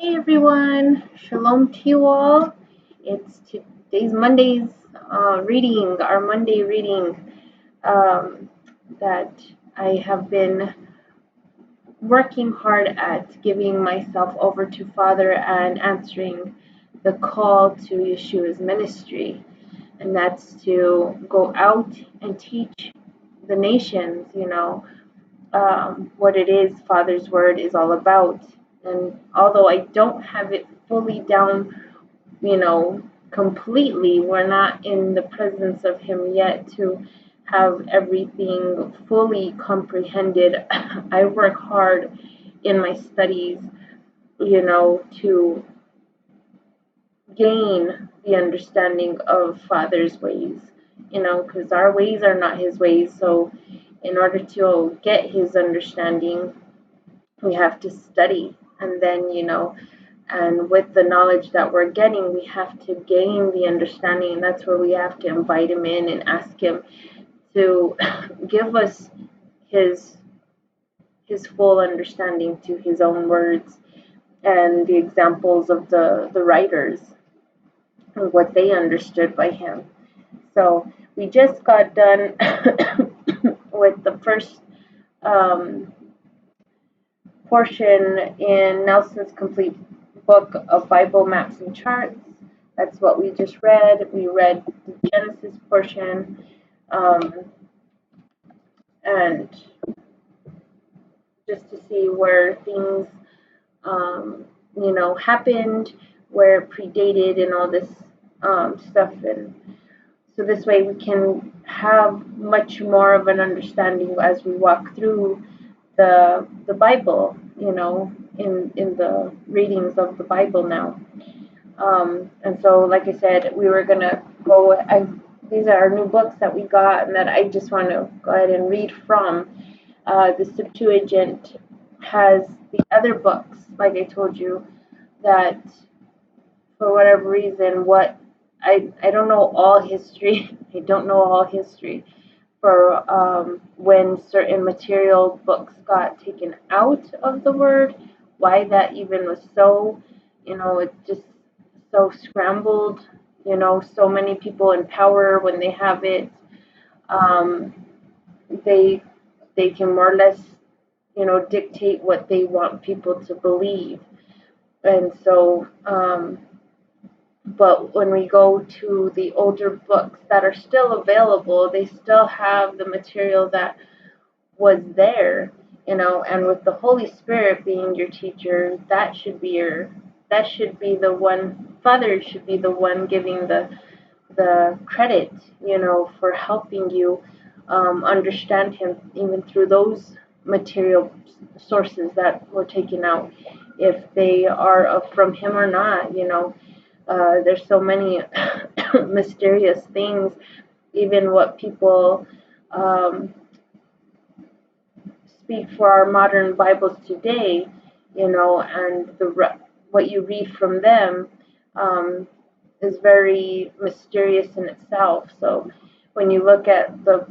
Hey everyone, shalom to you all. It's today's Monday's reading, our Monday reading that I have been working hard at giving myself over to Father and answering the call to Yeshua's ministry. And that's to go out and teach the nations, what it is Father's Word is all about. And although I don't have it fully down, completely, we're not in the presence of Him yet to have everything fully comprehended. I work hard in my studies, to gain the understanding of Father's ways, because our ways are not His ways. So, in order to get His understanding, we have to study. And then, and with the knowledge that we're getting, we have to gain the understanding. And that's where we have to invite Him in and ask Him to give us His full understanding to His own words and the examples of the writers and what they understood by Him. So we just got done with the first portion in Nelson's complete book of Bible maps and charts. That's what we just read. We read the Genesis portion, and just to see where things, happened, where it predated, and all this stuff. And so this way we can have much more of an understanding as we walk through the Bible, in the readings of the Bible now. And so, like I said, we were gonna go. These are our new books that we got, and that I just want to go ahead and read from. The Septuagint has the other books, like I told you, that for whatever reason, I don't know all history. I don't know all history for when certain material books got taken out of the Word, why that even was so, it's just so scrambled, so many people in power when they have it, they can more or less, dictate what they want people to believe. And so, but when we go to the older books that are still available, they still have the material that was there, and with the Holy Spirit being your teacher, that should be the one. Father should be the one giving the credit, for helping you understand Him even through those material sources that were taken out, if they are from Him or not. There's so many mysterious things, even what people speak for our modern Bibles today, and what you read from them is very mysterious in itself. So when you look at the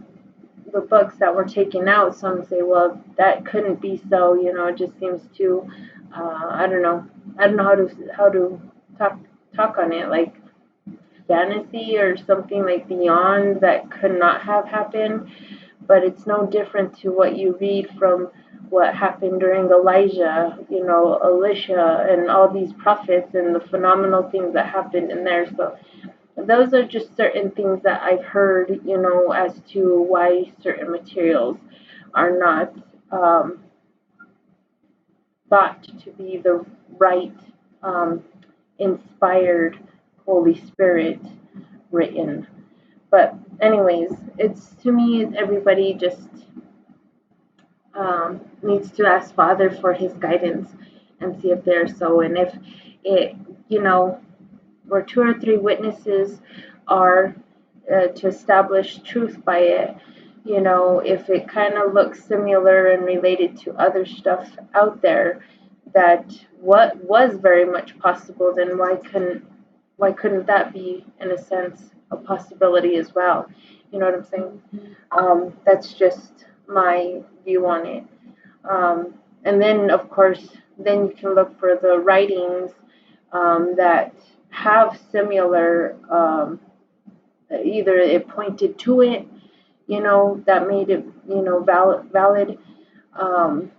books that were taken out, some say, well, that couldn't be so. It just seems too. I don't know how to talk on it, like fantasy or something like beyond that could not have happened. But it's no different to what you read from what happened during Elijah, Elisha, and all these prophets, and the phenomenal things that happened in there. So those are just certain things that I've heard, as to why certain materials are not thought to be the right inspired Holy Spirit written. But anyways, to me, everybody just needs to ask Father for His guidance and see if they're so. And if it, where 2 or 3 witnesses are to establish truth by it, if it kind of looks similar and related to other stuff out there that what was very much possible, then why couldn't that be, in a sense, a possibility as well? You know what I'm saying? That's just my view on it. And then, of course, then you can look for the writings that have similar, either it pointed to it, that made it, valid, um,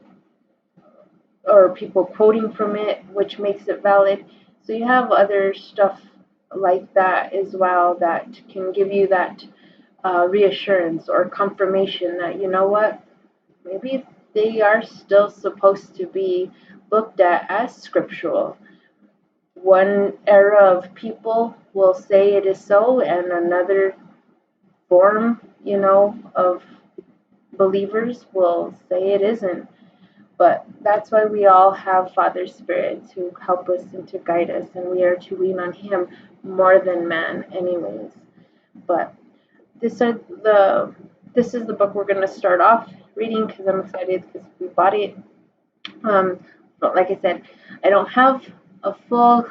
or people quoting from it, which makes it valid. So you have other stuff like that as well that can give you that reassurance or confirmation that, what, maybe they are still supposed to be looked at as scriptural. One era of people will say it is so, and another form, of believers will say it isn't. But that's why we all have Father Spirit to help us and to guide us, and we are to lean on Him more than man, anyways. But this are the this is the book we're going to start off reading because I'm excited because we bought it. But like I said, I don't have a full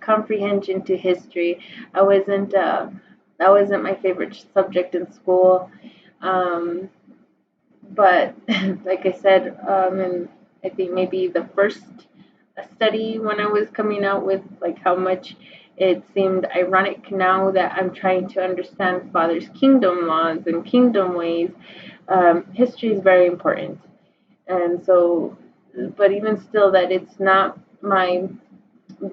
comprehension to history. I wasn't that wasn't my favorite subject in school. Um, but like I said, and I think maybe the first study when I was coming out with like how much it seemed ironic now that I'm trying to understand Father's kingdom laws and kingdom ways. History is very important, and so, but even still, that it's not my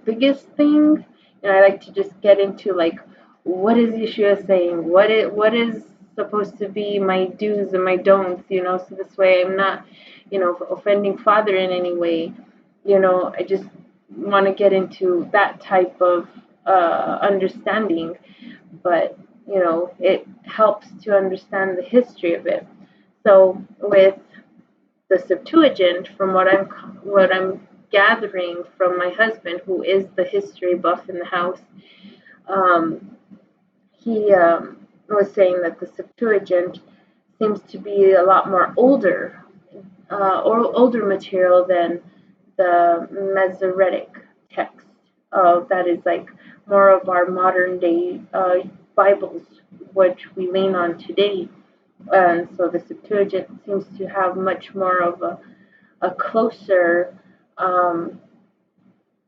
biggest thing. And I like to just get into like, what is Yeshua saying? What is supposed to be my do's and my don'ts? So this way I'm not, offending Father in any way. I just want to get into that type of understanding, but it helps to understand the history of it. So with the Septuagint, from what I'm gathering from my husband, who is the history buff in the house, um, he was saying that the Septuagint seems to be a lot more older material than the Masoretic text. That is like more of our modern day Bibles, which we lean on today. And so the Septuagint seems to have much more of a closer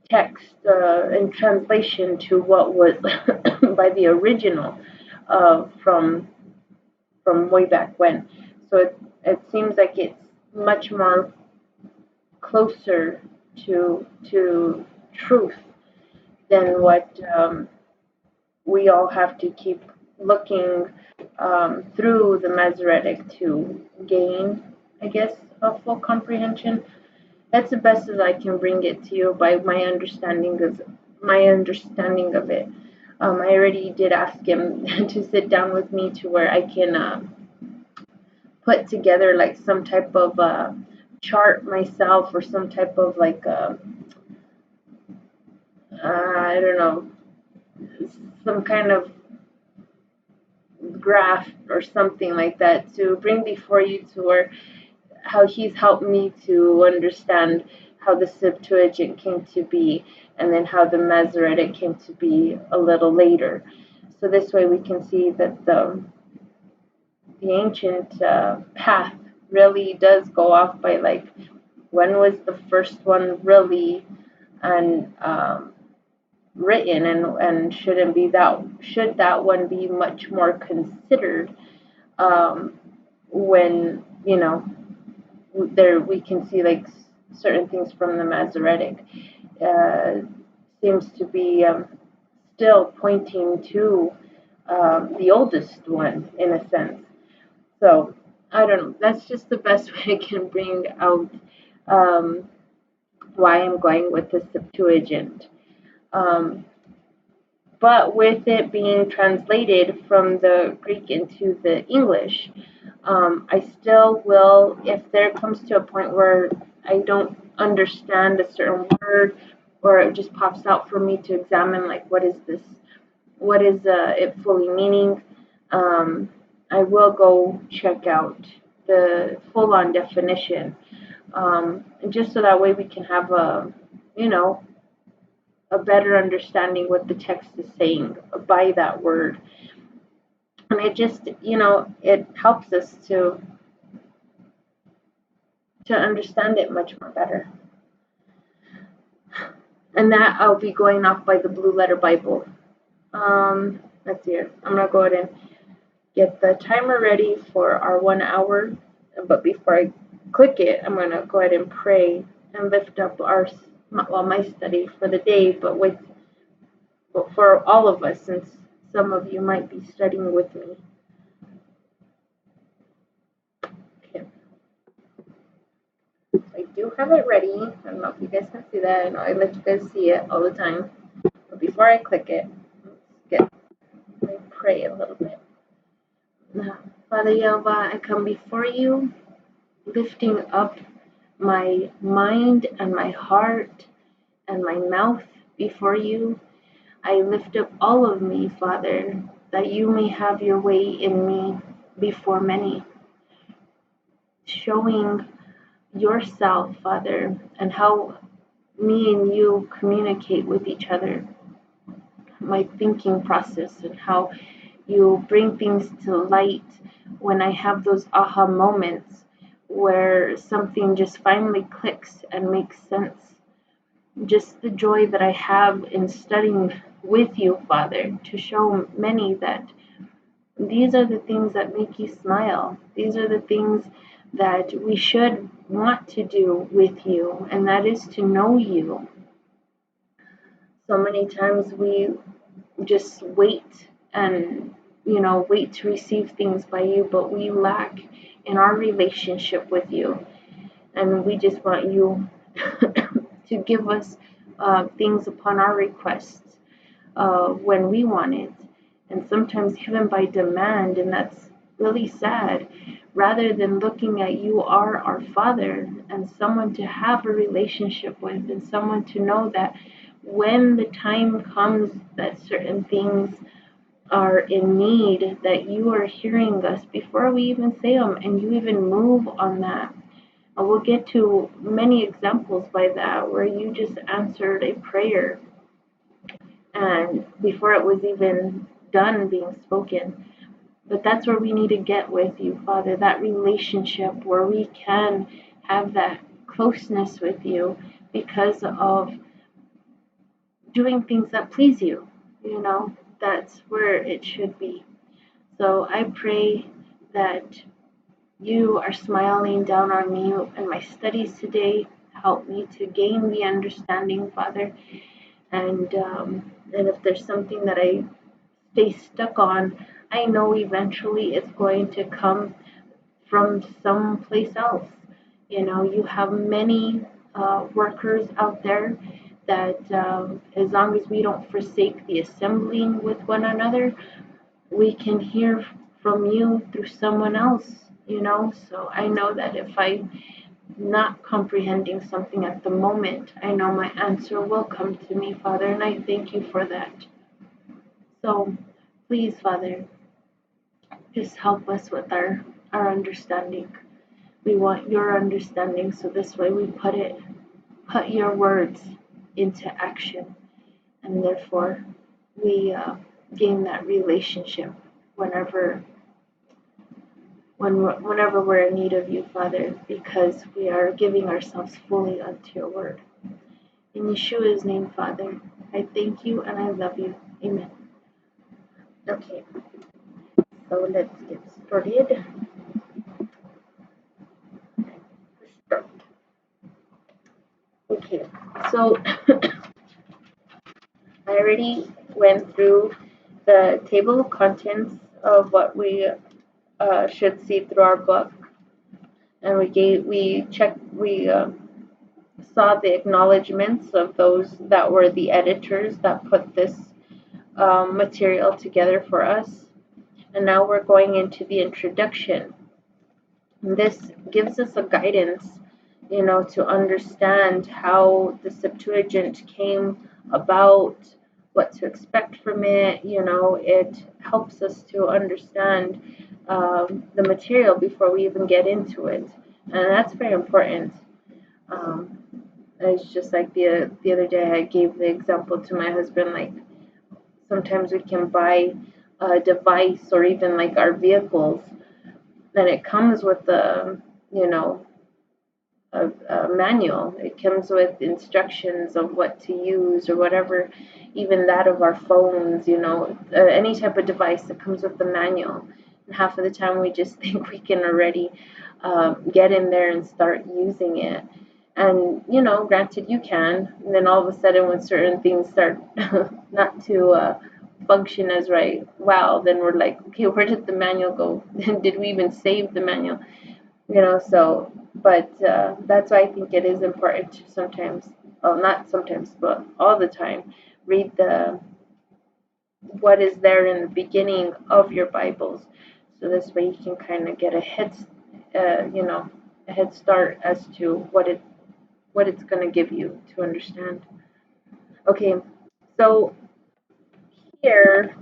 text and translation to what was by the original from way back when. So it seems like it's much more closer to truth than what we all have to keep looking through the Masoretic to gain, I guess, a full comprehension. That's the best as I can bring it to you by my understanding of it. I already did ask him to sit down with me to where I can put together like some type of chart myself or some type of like I don't know, some kind of graph or something like that to bring before you to where how he's helped me to understand how the Septuagint came to be and then how the Masoretic came to be a little later. So this way we can see that the ancient path really does go off by like when was the first one really and written, and should that one be much more considered when there we can see like certain things from the Masoretic uh, seems to be still pointing to the oldest one in a sense. So I don't know. That's just the best way I can bring out um, why I'm going with the Septuagint. Um, but with it being translated from the Greek into the English, I still will, if there comes to a point where I don't understand a certain word or it just pops out for me to examine, like, what is this? What is it fully meaning? Um, I will go check out the full on definition, just so that way we can have you know, a better understanding what the text is saying by that word. And it just, it helps us to understand it much more better. And that I'll be going off by the Blue Letter Bible. Let's see here. I'm gonna go ahead and get the timer ready for our 1 hour. But before I click it, I'm gonna go ahead and pray and lift up my study for the day, but for all of us, since some of you might be studying with me. Okay. I do have it ready. I don't know if you guys can see that. I know I let you guys see it all the time. But before I click it, let me pray a little bit. Father Yahweh, I come before you, lifting up my mind and my heart and my mouth before you. I lift up all of me, Father, that you may have your way in me before many, showing yourself, Father, and how me and you communicate with each other, my thinking process, and how you bring things to light when I have those aha moments where something just finally clicks and makes sense. Just the joy that I have in studying with you, Father, to show many that these are the things that make you smile. These are the things that we should want to do with you, and that is to know you. So many times we just wait and wait to receive things by you, but we lack in our relationship with you, and we just want you to give us things upon our requests when we want it, and sometimes even by demand, and that's really sad. Rather than looking at you are our Father and someone to have a relationship with, and someone to know that when the time comes that certain things are in need, that you are hearing us before we even say them, and you even move on that. And we'll get to many examples by that where you just answered a prayer and before it was even done being spoken. But that's where we need to get with you, Father, that relationship where we can have that closeness with you because of doing things that please you. That's where it should be. So I pray that you are smiling down on me and my studies today. Help me to gain the understanding, Father. And if there's something that I stay stuck on, I know eventually it's going to come from someplace else. You have many workers out there that as long as we don't forsake the assembling with one another, we can hear from you through someone else. So I know that if I'm not comprehending something at the moment, I know my answer will come to me, Father, and I thank you for that. So please, Father, just help us with our understanding. We want your understanding, so this way we put your words into action, and therefore we gain that relationship whenever we're in need of you, Father, because we are giving ourselves fully unto your word. In Yeshua's name, Father, I thank you and I love you. Amen. Okay, so let's get started. Okay, so I already went through the table of contents of what we should see through our book, and we saw the acknowledgments of those that were the editors that put this material together for us. And now we're going into the introduction. This gives us a guidance, to understand how the Septuagint came about, what to expect from it. It helps us to understand the material before we even get into it, and that's very important. It's just like the other day I gave the example to my husband, like sometimes we can buy a device or even like our vehicles, and it comes with the a manual. It comes with instructions of what to use or whatever, even that of our phones, any type of device that comes with the manual. And half of the time we just think we can already get in there and start using it. And, granted you can, and then all of a sudden when certain things start not to function as right, wow, then we're like, okay, where did the manual go? Did we even save the manual? So, but that's why I think it is important to sometimes, well, not sometimes, but all the time, read what is there in the beginning of your Bibles. So this way you can kind of get a head start as to what it's going to give you to understand. Okay, so here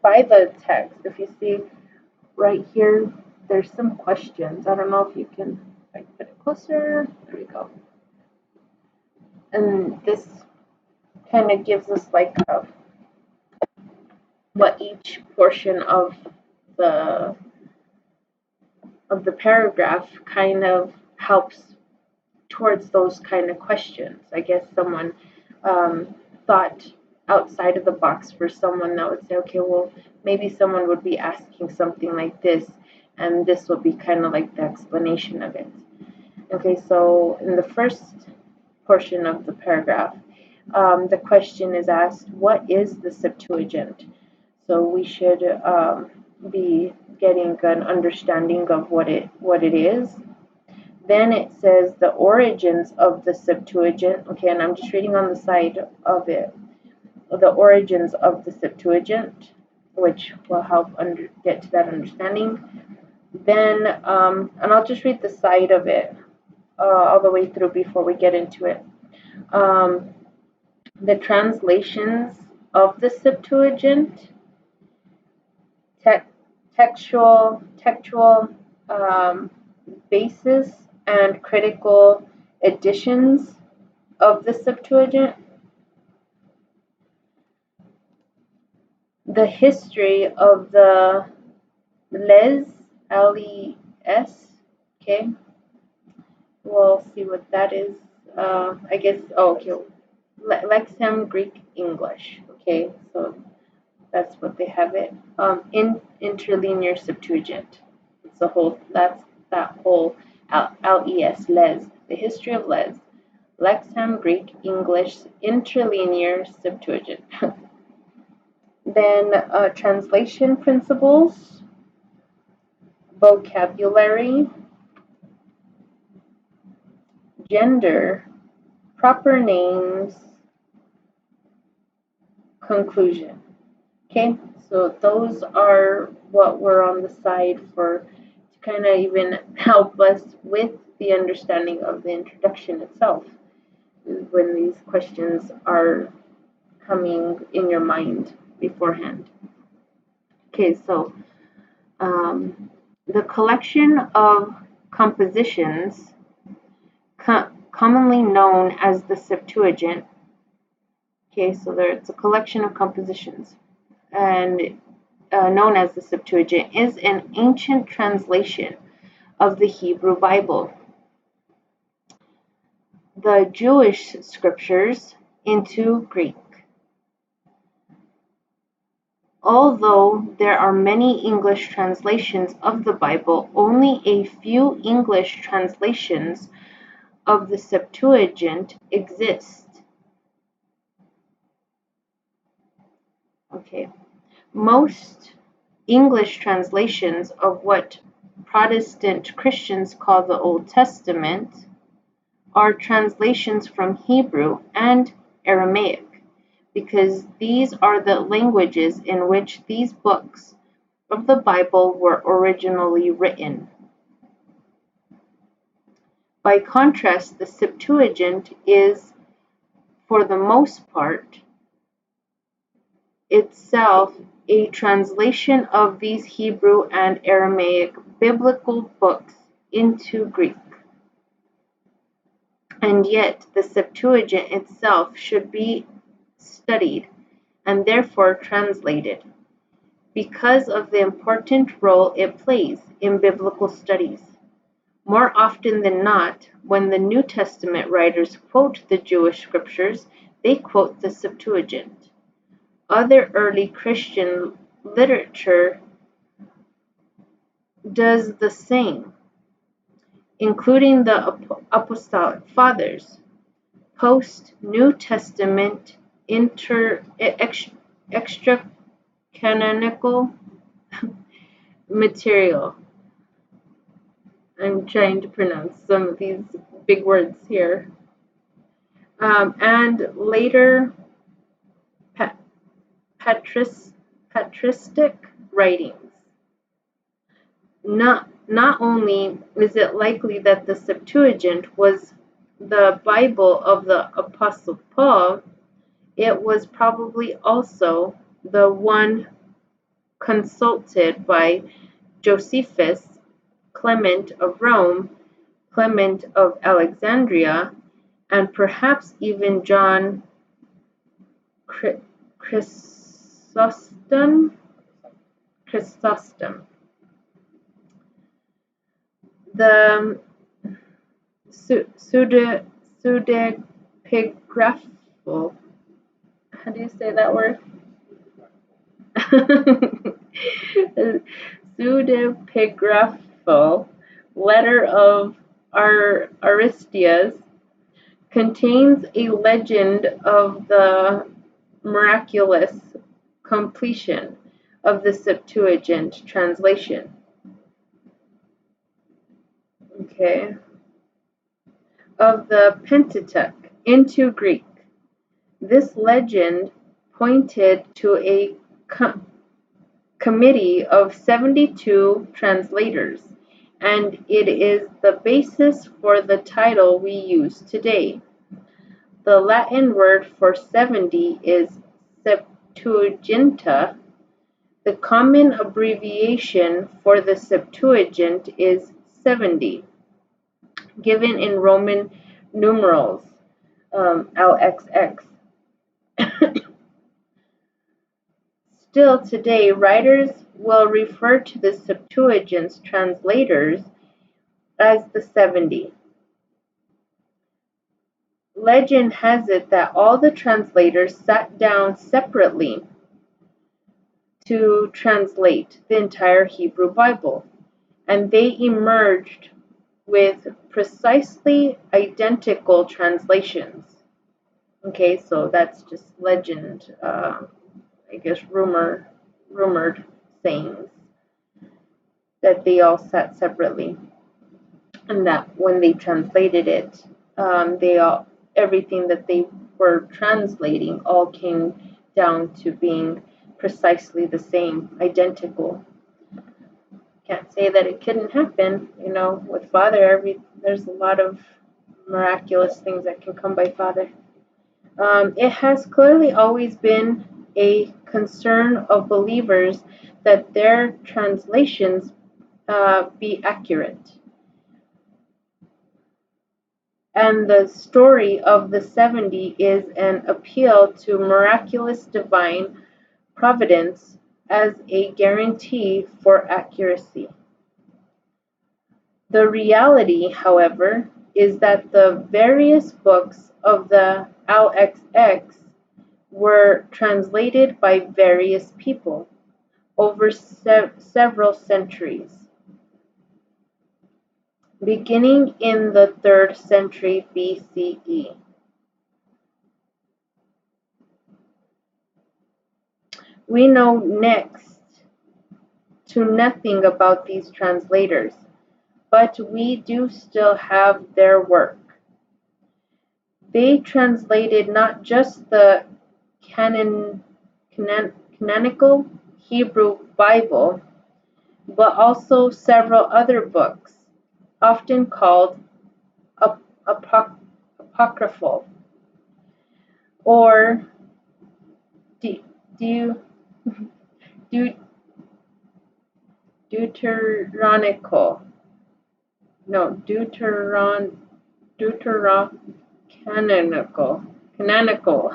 by the text, if you see right here, there's some questions. I don't know if you can, if I can put it closer. There we go. And this kind of gives us like what each portion the of the paragraph kind of helps towards those kind of questions. I guess someone thought outside of the box for someone that would say, okay, well, maybe someone would be asking something like this, and this would be kind of like the explanation of it. Okay, so in the first portion of the paragraph, the question is asked, what is the Septuagint? So we should be getting an understanding of what it is. Then it says the origins of the Septuagint. Okay, and I'm just reading on the side of it. The origins of the Septuagint, which will help get to that understanding. Then, and I'll just read the side of it all the way through before we get into it. The translations of the Septuagint, textual basis, and critical editions of the Septuagint, the history of the L-E-S, okay, we'll see what that is. I guess, okay, Lexham Greek English, okay, so that's what they have it. Interlinear Septuagint, it's the whole, that's that whole L-E-S, les, the history of les, Lexham Greek English Interlinear Septuagint. Then translation principles, vocabulary, gender, proper names, conclusion. Okay, so those are what were on the side to kind of even help us with the understanding of the introduction itself, when these questions are coming in your mind beforehand. Okay, so the collection of compositions commonly known as the Septuagint. Okay, so it's a collection of compositions, and known as the Septuagint, is an ancient translation of the Hebrew Bible, the Jewish scriptures, into Greek. Although there are many English translations of the Bible, only a few English translations of the Septuagint exist. Okay, most English translations of what Protestant Christians call the Old Testament are translations from Hebrew and Aramaic, because these are the languages in which these books of the Bible were originally written. By contrast, the Septuagint is, for the most part, itself a translation of these Hebrew and Aramaic biblical books into Greek. And yet, the Septuagint itself should be studied and therefore translated, because of the important role it plays in biblical studies. More often than not, when the New Testament writers quote the Jewish scriptures, they quote the Septuagint. Other early Christian literature does the same, including the Apostolic Fathers. Post-New Testament extra-canonical material. I'm trying to pronounce some of these big words here. And later patristic writings. Not only is it likely that the Septuagint was the Bible of the Apostle Paul, it was probably also the one consulted by Josephus, Clement of Rome, Clement of Alexandria, and perhaps even John Chrysostom. The pseudepigraphal, how do you say that word? Pseudepigraphal letter of Aristeas contains a legend of the miraculous completion of the Septuagint translation. Okay. Of the Pentateuch into Greek. This legend pointed to a committee of 72 translators, and it is the basis for the title we use today. The Latin word for 70 is Septuaginta. The common abbreviation for the Septuagint is 70, given in Roman numerals, LXX. Still today, writers will refer to the Septuagint's translators as the 70. Legend has it that all the translators sat down separately to translate the entire Hebrew Bible, and they emerged with precisely identical translations. Okay, so that's just legend, I guess rumored sayings, that they all sat separately, and that when they translated it, everything that they were translating all came down to being precisely the same, identical. Can't say that it couldn't happen, with Father. There's a lot of miraculous things that can come by Father. It has clearly always been a concern of believers that their translations be accurate. And the story of the 70 is an appeal to miraculous divine providence as a guarantee for accuracy. The reality, however, is that the various books of the LXX were translated by various people over several centuries. Beginning in the 3rd century BCE. We know next to nothing about these translators, but we do still have their work. They translated not just the canonical Hebrew Bible, but also several other books, often called apocryphal or deuterocanonical. Canonical.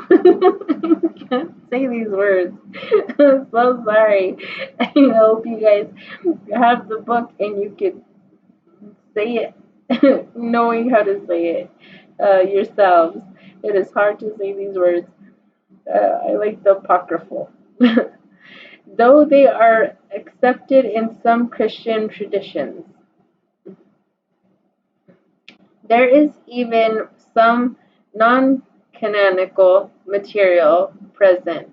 Can't say these words. I'm so sorry. I hope you guys have the book and you could say it, knowing how to say it yourselves. It is hard to say these words. I like the apocryphal. Though they are accepted in some Christian traditions, there is even some non-canonical material present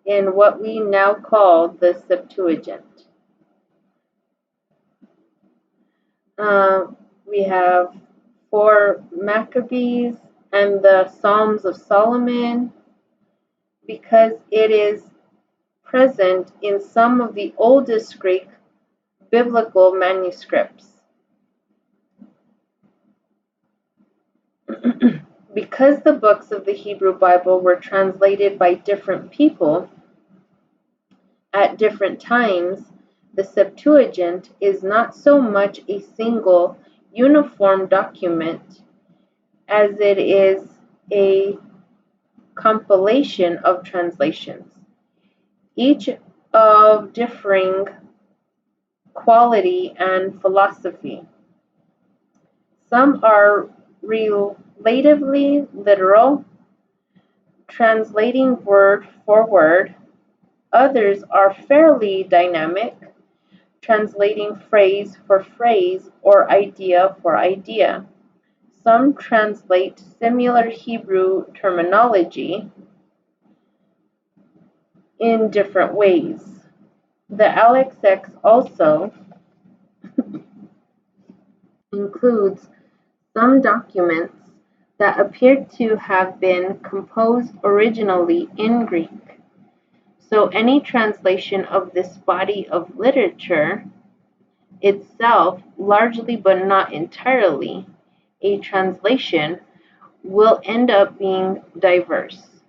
in what we now call the Septuagint. We have 4 Maccabees and the Psalms of Solomon, because it is present in some of the oldest Greek biblical manuscripts. Because the books of the Hebrew Bible were translated by different people at different times, the Septuagint is not so much a single, uniform document as it is a compilation of translations, each of differing quality and philosophy. Some are relatively literal, translating word for word. Others are fairly dynamic, translating phrase for phrase or idea for idea. Some translate similar Hebrew terminology in different ways. The LXX also includes some documents that appear to have been composed originally in Greek. So any translation of this body of literature itself, largely but not entirely, a translation, will end up being diverse.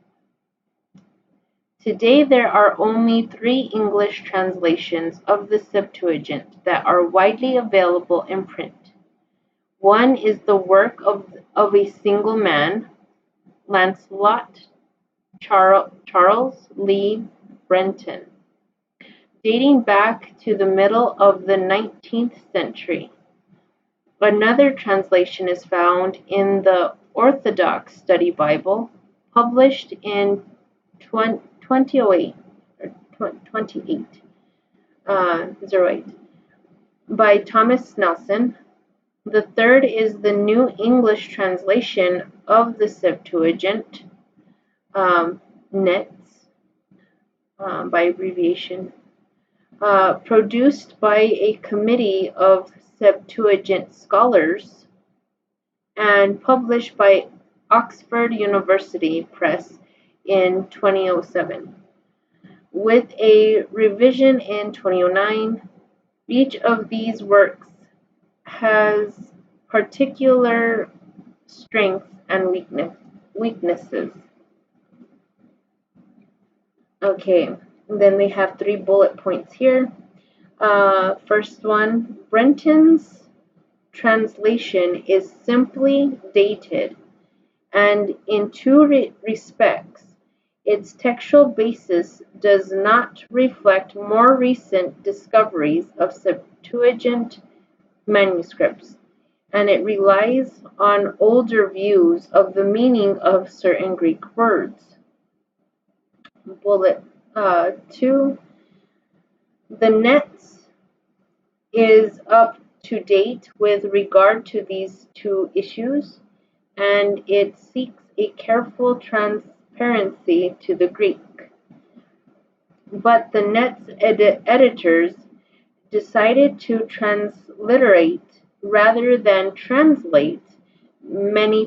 Today there are only 3 English translations of the Septuagint that are widely available in print. One is the work of a single man, Lancelot Charles Lee Brenton, dating back to the middle of the 19th century. Another translation is found in the Orthodox Study Bible, published in 28, by Thomas Nelson. The third is the New English translation of the Septuagint, NETS, by abbreviation, produced by a committee of Septuagint scholars and published by Oxford University Press in 2007, with a revision in 2009. Each of these works has particular strengths and weaknesses. Okay, then we have 3 bullet points here. First one, Brenton's translation is simply dated, and in 2 respects, its textual basis does not reflect more recent discoveries of Septuagint manuscripts, and it relies on older views of the meaning of certain Greek words. Bullet 2, the NETS is up to date with regard to these 2 issues, and it seeks a careful transparency to the Greek. But the NETS editors decided to transliterate rather than translate many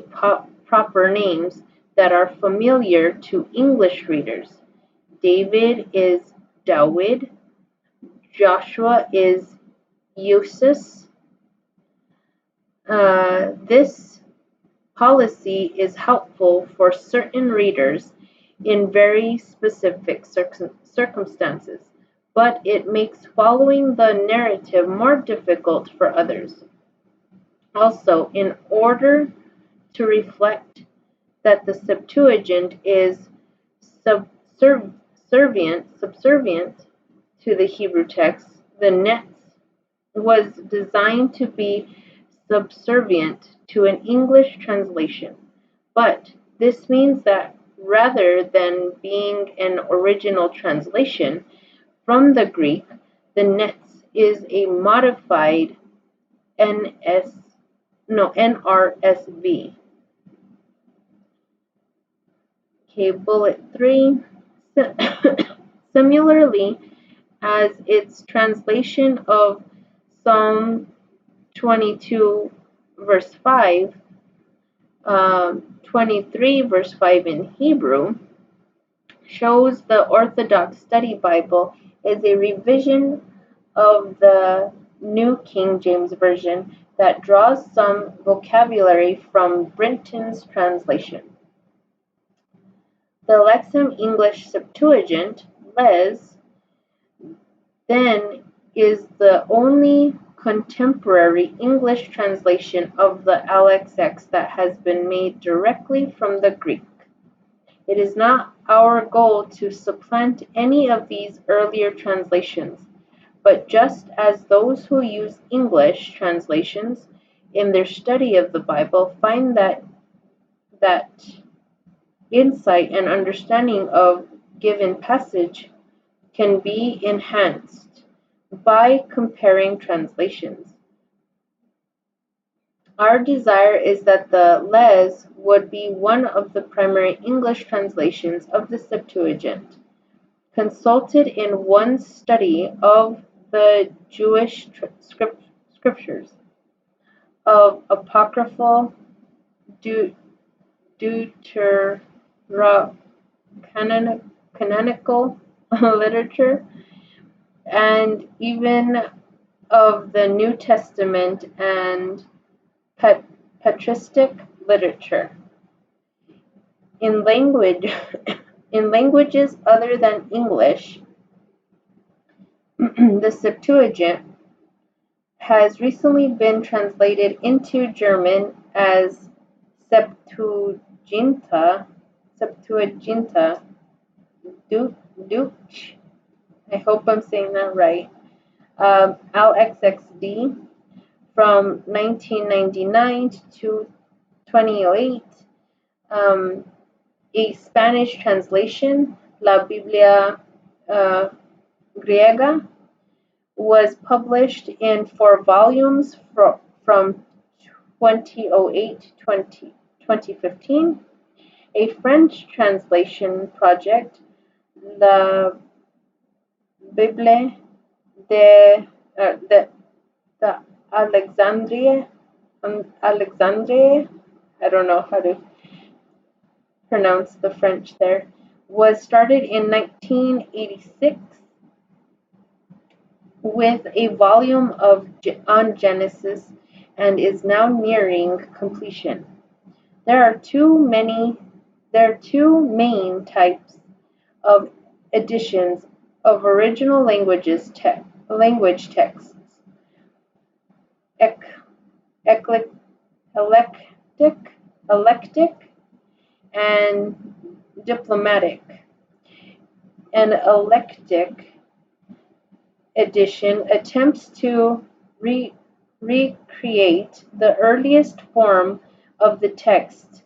proper names that are familiar to English readers. David is Dawid, Joshua is Usus. This policy is helpful for certain readers in very specific circumstances, but it makes following the narrative more difficult for others. Also, in order to reflect that the Septuagint is subservient to the Hebrew text, the NETS was designed to be subservient to an English translation, but this means that rather than being an original translation from the Greek, the NETS is a modified NRSV. Okay, bullet 3. Similarly, as its translation of Psalm 22 verse 5, 23 verse 5 in Hebrew, shows the Orthodox Study Bible is a revision of the New King James Version that draws some vocabulary from Brinton's translation. The Lexham English Septuagint, LES, then is the only contemporary English translation of the LXX that has been made directly from the Greek. It is not our goal to supplant any of these earlier translations, but just as those who use English translations in their study of the Bible find that insight and understanding of given passage can be enhanced by comparing translations. Our desire is that the LES would be one of the primary English translations of the Septuagint, consulted in one's study of the Jewish scriptures, of apocryphal deuterocanonical literature, and even of the New Testament and patristic literature. In languages other than English, the Septuagint has recently been translated into German as Septuaginta, Deutsch, I hope I'm saying that right, LXXD from 1999 to 2008, a Spanish translation, La Biblia Griega, was published in 4 volumes from 2008 to 2015. A French translation project, La Bible de Alexandrie, I don't know how to pronounce the French there, was started in 1986 with a volume on Genesis and is now nearing completion. There are two main types of editions of original language texts: eclectic, and diplomatic. An eclectic edition attempts to recreate the earliest form of the text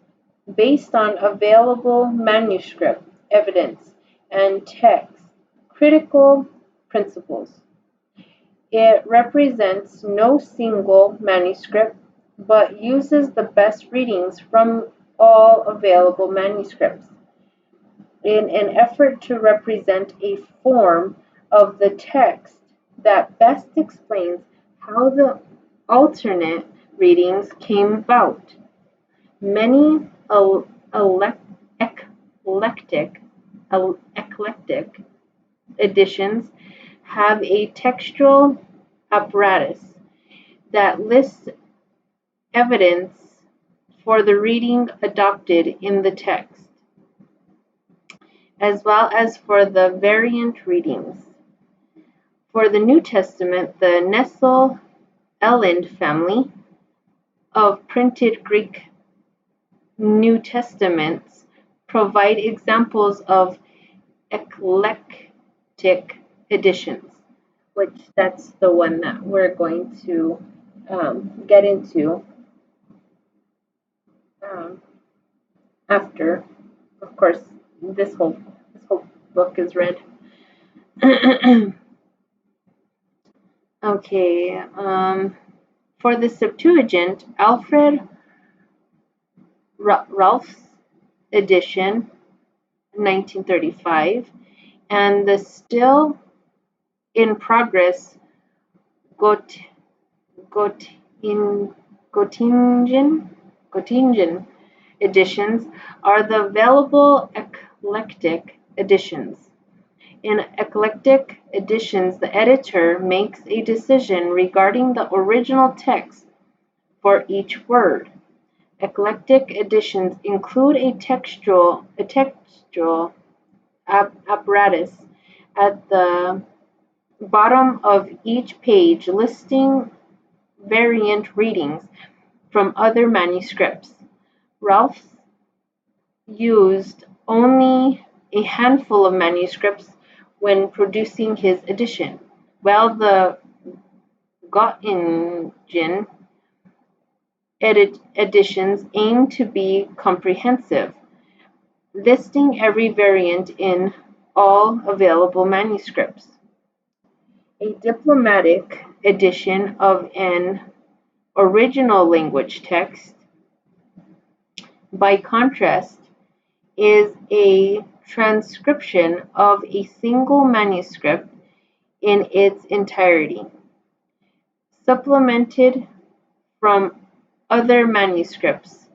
based on available manuscript evidence and text critical principles. It represents no single manuscript, but uses the best readings from all available manuscripts in an effort to represent a form of the text that best explains how the alternate readings came about. Many eclectic editions have a textual apparatus that lists evidence for the reading adopted in the text, as well as for the variant readings. For the New Testament, the Nestle-Aland family of printed Greek New Testaments provide examples of eclectic editions, which that's the one that we're going to get into um, after, of course, this whole book is read. Okay, for the Septuagint, Alfred Ralph's edition, 1935, and the still in progress Got, Göttingen editions are the available eclectic editions. In eclectic editions, the editor makes a decision regarding the original text for each word. Eclectic editions include a textual apparatus at the bottom of each page listing variant readings from other manuscripts. Ralph used only a handful of manuscripts when producing his edition, while the Göttingen editions aim to be comprehensive, listing every variant in all available manuscripts. A diplomatic edition of an original language text, by contrast, is a transcription of a single manuscript in its entirety, supplemented from other manuscripts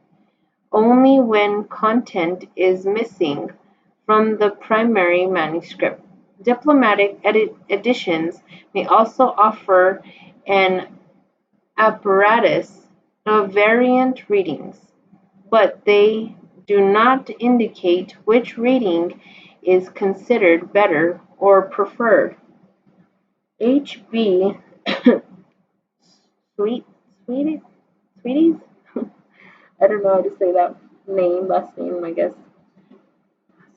only when content is missing from the primary manuscript. Diplomatic editions may also offer an apparatus of variant readings, but they do not indicate which reading is considered better or preferred. H.B. Sweeties? I don't know how to say that last name, I guess.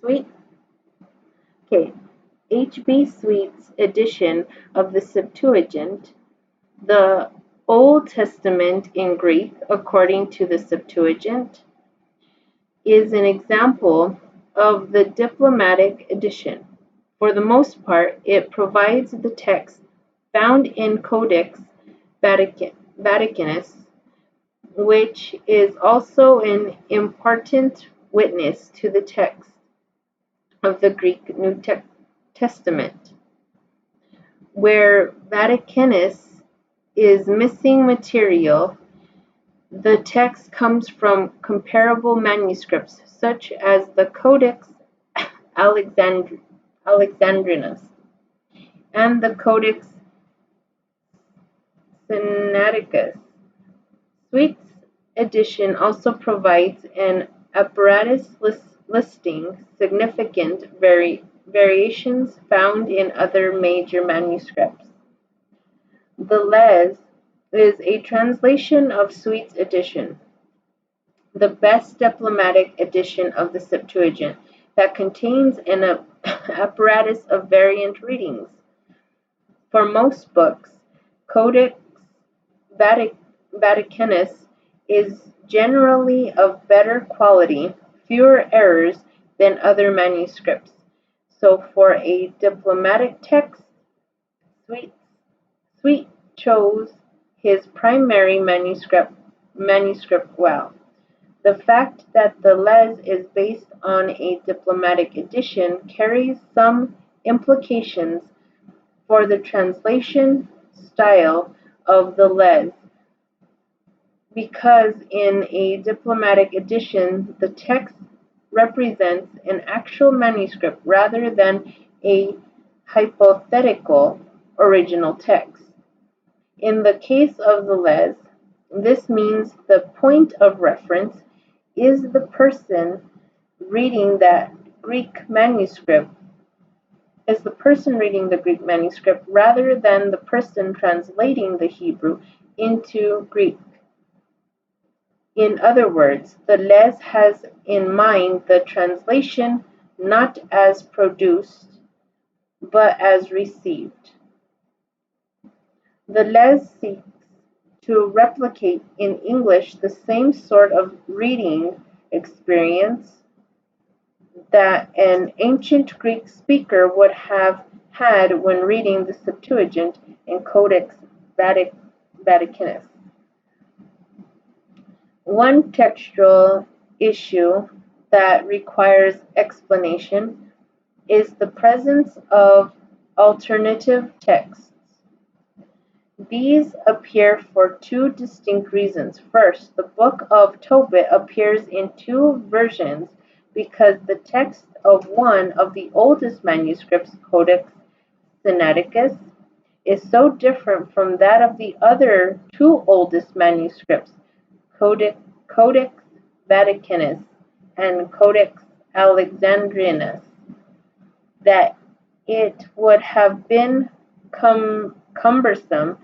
Sweet? Okay. H.B. Sweet's edition of the Septuagint, the Old Testament in Greek according to the Septuagint, is an example of the diplomatic edition. For the most part, it provides the text found in Codex Vaticanus, which is also an important witness to the text of the Greek New Testament. Where Vaticanus is missing material, the text comes from comparable manuscripts such as the Codex Alexandrinus and the Codex Sinaiticus. Sweet's edition also provides an apparatus listing significant variations found in other major manuscripts. The Les is a translation of Sweet's edition, the best diplomatic edition of the Septuagint that contains an apparatus of variant readings. For most books, Codex Vaticanus is generally of better quality, fewer errors than other manuscripts. So for a diplomatic text, Sweet chose his primary manuscript well. The fact that the Les is based on a diplomatic edition carries some implications for the translation style of the Les, because in a diplomatic edition the text represents an actual manuscript rather than a hypothetical original text. In the case of the Les, this means the point of reference is the person reading the Greek manuscript rather than the person translating the Hebrew into Greek. In other words, the Les has in mind the translation not as produced, but as received. The Les seeks to replicate in English the same sort of reading experience that an ancient Greek speaker would have had when reading the Septuagint and Codex Vaticanus. One textual issue that requires explanation is the presence of alternative texts. These appear for two distinct reasons. First, the Book of Tobit appears in two versions because the text of one of the oldest manuscripts, Codex Sinaiticus, is so different from that of the other two oldest manuscripts, Codex Vaticanus and Codex Alexandrinus, that it would have been cumbersome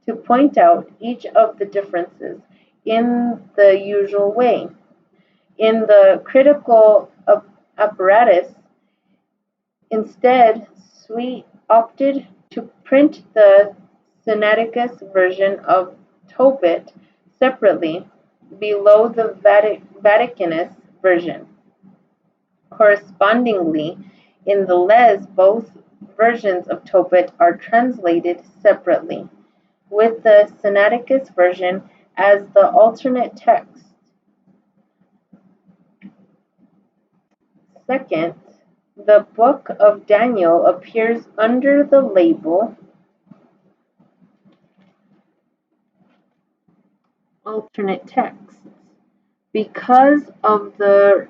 to point out each of the differences in the usual way. In the critical apparatus, instead, Sweet opted to print the Sinaiticus version of Tobit separately below the Vaticanus version. Correspondingly, in the Les, both versions of Tobit are translated separately, with the Sinaiticus version as the alternate text. Second, the Book of Daniel appears under the label alternate texts because of the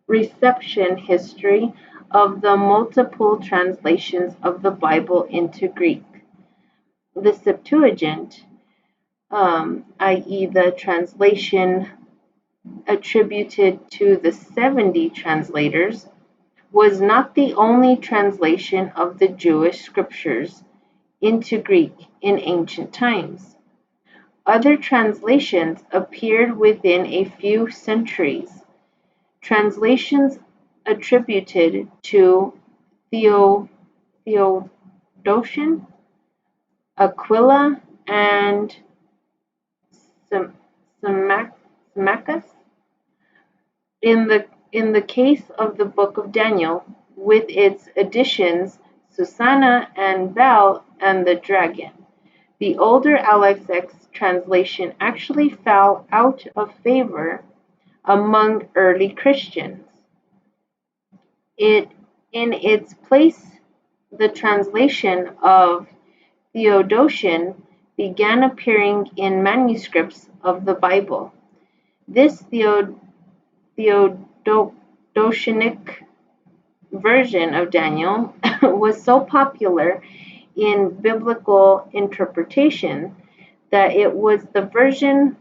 reception history of the multiple translations of the Bible into Greek. The Septuagint, i.e. the translation attributed to the 70 translators, was not the only translation of the Jewish scriptures into Greek in ancient times. Other translations appeared within a few centuries. Translations attributed to Theodotion, Aquila, and Symmachus. In the case of the Book of Daniel, with its additions Susanna and Bel and the Dragon, the older LXX translation actually fell out of favor among early Christians. In its place, the translation of Theodotion began appearing in manuscripts of the Bible. This Theodosianic version of Daniel was so popular in biblical interpretation that it was the version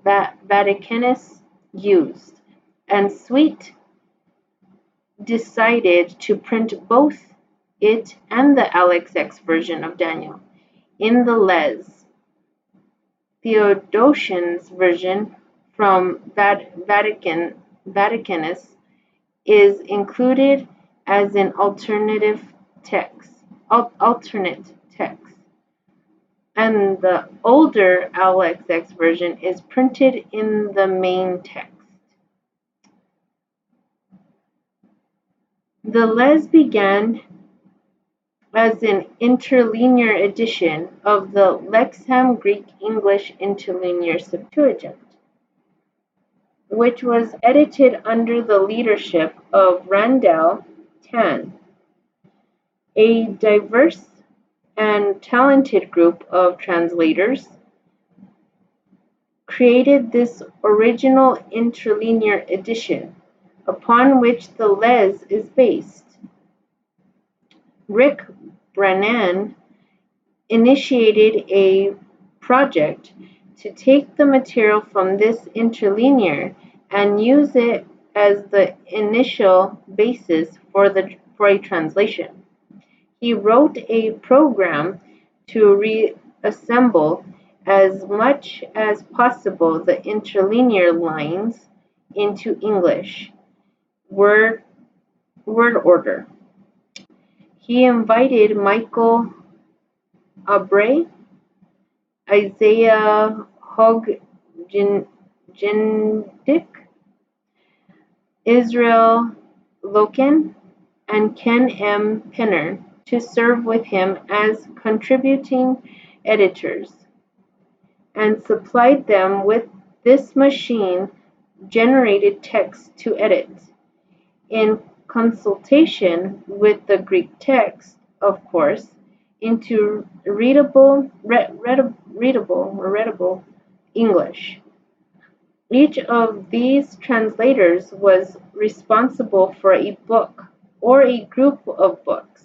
that Vaticanus used, and Sweet decided to print both it and the LXX version of Daniel in the Les. Theodosian's version from Vaticanus is included as an alternate text, and the older LXX version is printed in the main text. The Les began as an interlinear edition of the Lexham English Interlinear Septuagint, which was edited under the leadership of Randall Tan. A diverse and talented group of translators created this original interlinear edition, upon which the Les is based. Rick Brannan initiated a project to take the material from this interlinear and use it as the initial basis for a translation. He wrote a program to reassemble as much as possible the interlinear lines into English word order. He invited Michael Aubrey, Isaiah Hoggendick, Israel Loken, and Ken M. Penner to serve with him as contributing editors, and supplied them with this machine-generated text to edit, in consultation with the Greek text, of course, into readable English. Each of these translators was responsible for a book or a group of books.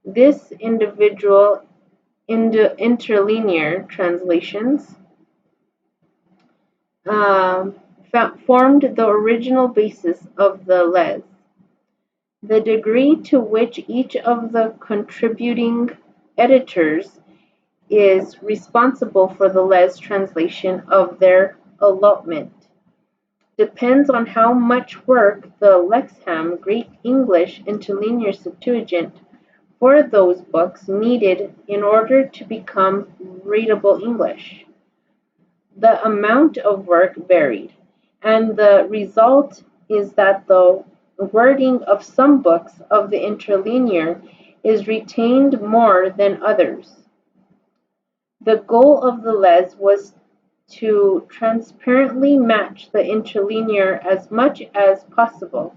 This individual interlinear translations formed the original basis of the Les. The degree to which each of the contributing editors is responsible for the Les translation of their allotment depends on how much work the Lexham Greek English Interlinear Septuagint for those books needed in order to become readable English. The amount of work varied, and the result is that the wording of some books of the interlinear is retained more than others. The goal of the Les was to transparently match the interlinear as much as possible.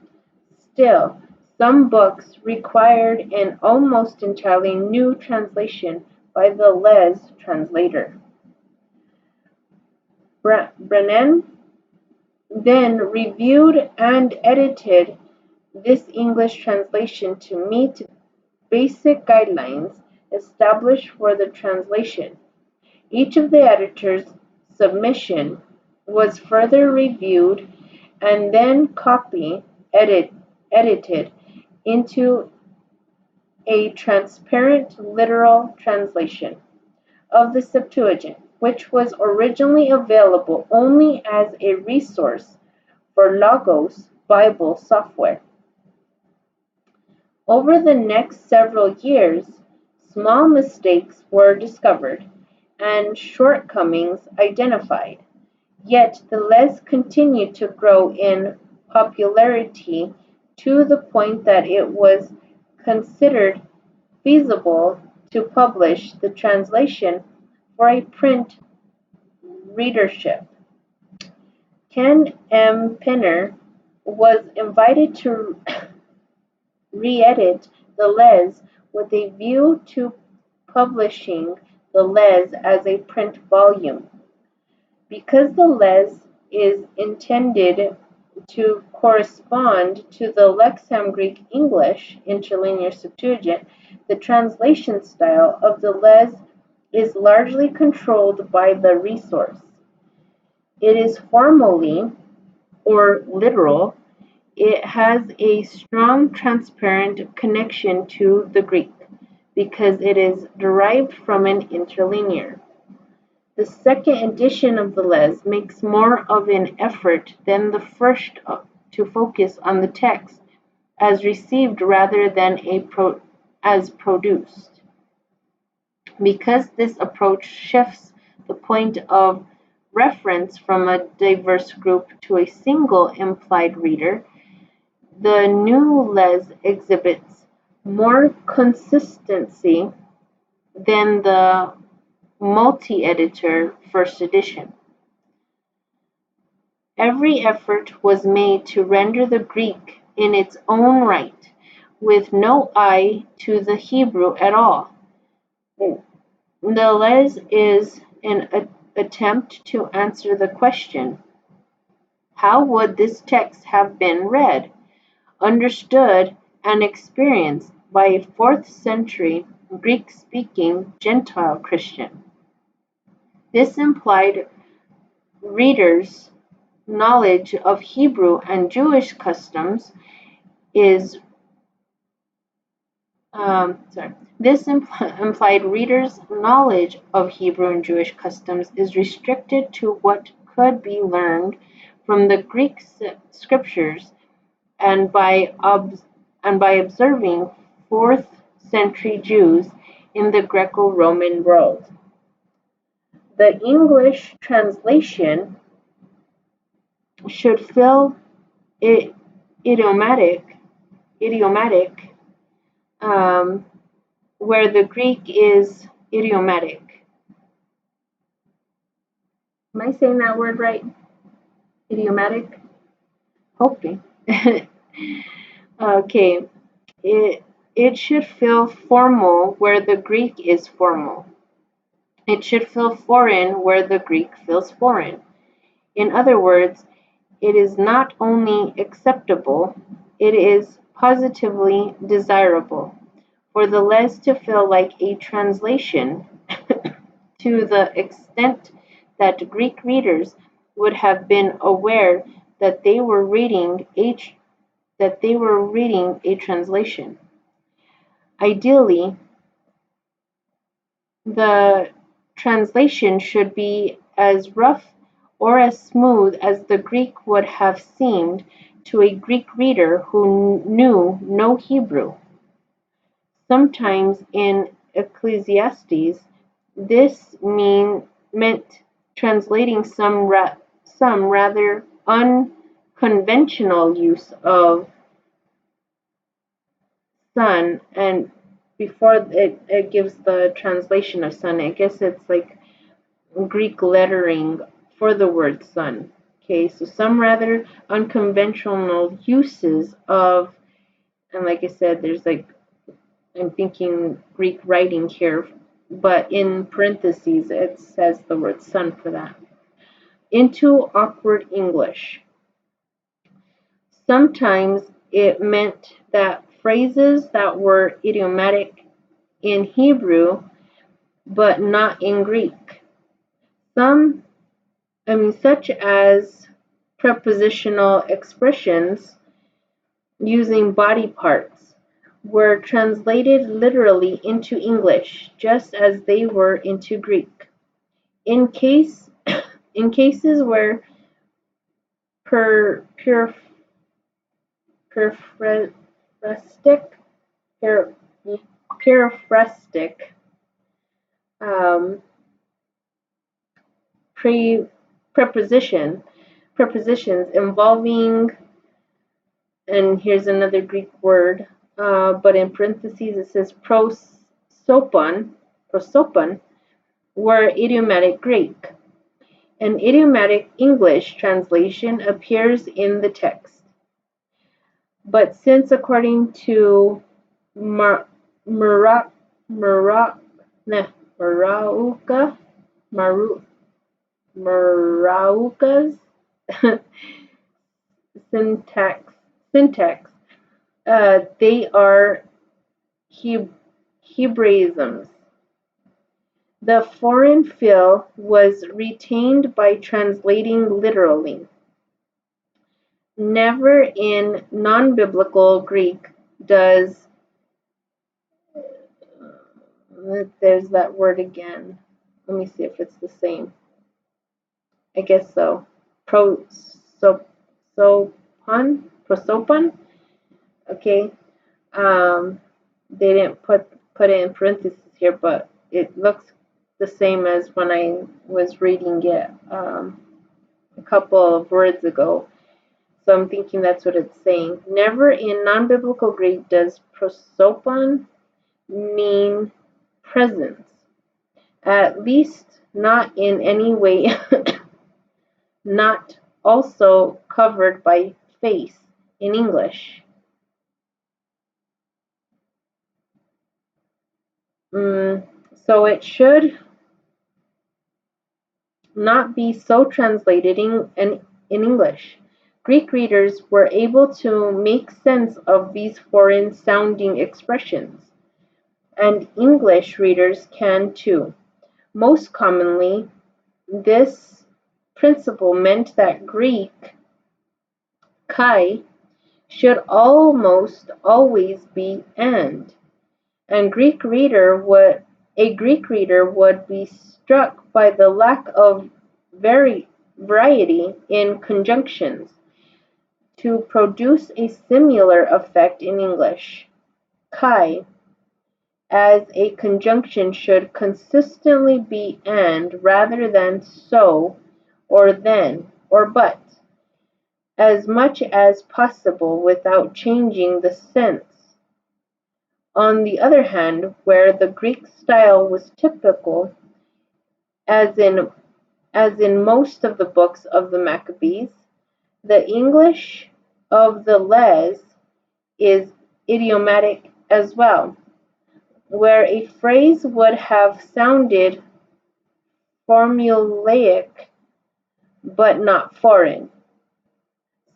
Still, some books required an almost entirely new translation by the Les translator. Brennan then reviewed and edited this English translation to meet basic guidelines established for the translation. Each of the editors' submission was further reviewed and then edited into a transparent literal translation of the Septuagint, which was originally available only as a resource for Logos Bible software. Over the next several years, small mistakes were discovered and shortcomings identified, yet the Les continued to grow in popularity to the point that it was considered feasible to publish the translation for a print readership. Ken M. Penner was invited to re-edit the Les with a view to publishing the Les as a print volume. Because the Les is intended to correspond to the Lexham Greek English Interlinear Septuagint, the translation style of the Les is largely controlled by the resource. It is formally or literal. It has a strong transparent connection to the Greek because it is derived from an interlinear. The second edition of the Les makes more of an effort than the first to focus on the text as received rather than as produced. Because this approach shifts the point of reference from a diverse group to a single implied reader, the new Les exhibits more consistency than the multi-editor first edition. Every effort was made to render the Greek in its own right, with no eye to the Hebrew at all. The Les is an attempt to answer the question, how would this text have been read, understood, and experienced by a 4th century Greek-speaking Gentile Christian? This implied readers' knowledge of Hebrew and Jewish customs is implied readers' knowledge of Hebrew and Jewish customs is restricted to what could be learned from the Greek scriptures and by observing 4th century Jews in the Greco-Roman world. The English translation should fill it idiomatic, where the Greek is idiomatic. Am I saying that word right? Idiomatic? Hoping. Okay. It should feel formal where the Greek is formal. It should feel foreign where the Greek feels foreign. In other words, it is not only acceptable, it is positively desirable for the les to feel like a translation to the extent that Greek readers would have been aware that they were reading a translation. Ideally, the translation should be as rough or as smooth as the Greek would have seemed to a Greek reader who knew no Hebrew. Sometimes in Ecclesiastes, this meant translating some rather unconventional use of son, and before it gives the translation of son, I guess it's like Greek lettering for the word son. Okay, so some rather unconventional uses of, and like I said, there's like, I'm thinking Greek writing here, but in parentheses it says the word son for that. Into awkward English. Sometimes it meant that phrases that were idiomatic in Hebrew but not in Greek. Such as prepositional expressions using body parts, were translated literally into English, just as they were into Greek. In cases where periphrastic um, prepositions involving, and here's another Greek word, but in parentheses it says prosopon, were idiomatic Greek. An idiomatic English translation appears in the text. But since, according to Marauka's syntax, they are Hebraisms. The foreign feel was retained by translating literally. Never in non-biblical Greek does, there's that word again. Let me see if it's the same. I guess so. Prosopon. Okay. They didn't put it in parentheses here, but it looks the same as when I was reading it a couple of words ago. So I'm thinking that's what it's saying. Never in non-biblical Greek does prosopon mean presence. At least not in any way not also covered by face in English. So it should not be so translated in English. Greek readers were able to make sense of these foreign sounding expressions, and English readers can too. Most commonly, this principle meant that Greek kai should almost always be and a Greek reader would be struck by the lack of variety in conjunctions to produce a similar effect in English. Kai as a conjunction should consistently be and rather than so or then or but, as much as possible without changing the sense. On the other hand, where the Greek style was typical, as in most of the books of the Maccabees, the English of the Les is idiomatic as well, where a phrase would have sounded formulaic but not foreign,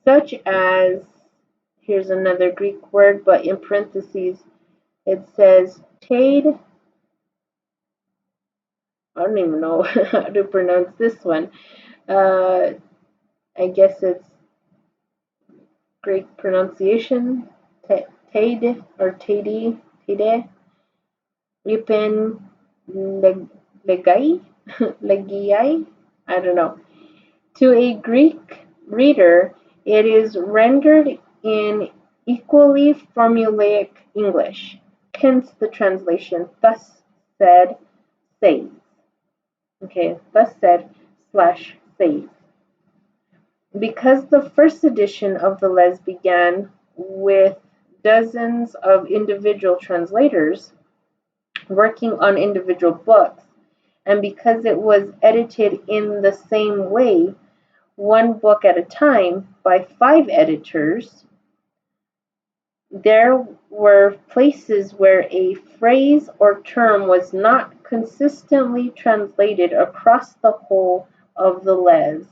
such as, here's another Greek word, but in parentheses it says "tade." I don't even know how to pronounce this one. I guess it's Greek pronunciation, "tade" or "tade," "tade." Yupen legai, legiai, I don't know. To a Greek reader, it is rendered in equally formulaic English. Hence the translation "thus said, says." Okay, "thus said" slash "says." Because the first edition of the Les began with dozens of individual translators working on individual books, and because it was edited in the same way, one book at a time, by 5 editors, there were places where a phrase or term was not consistently translated across the whole of the Les.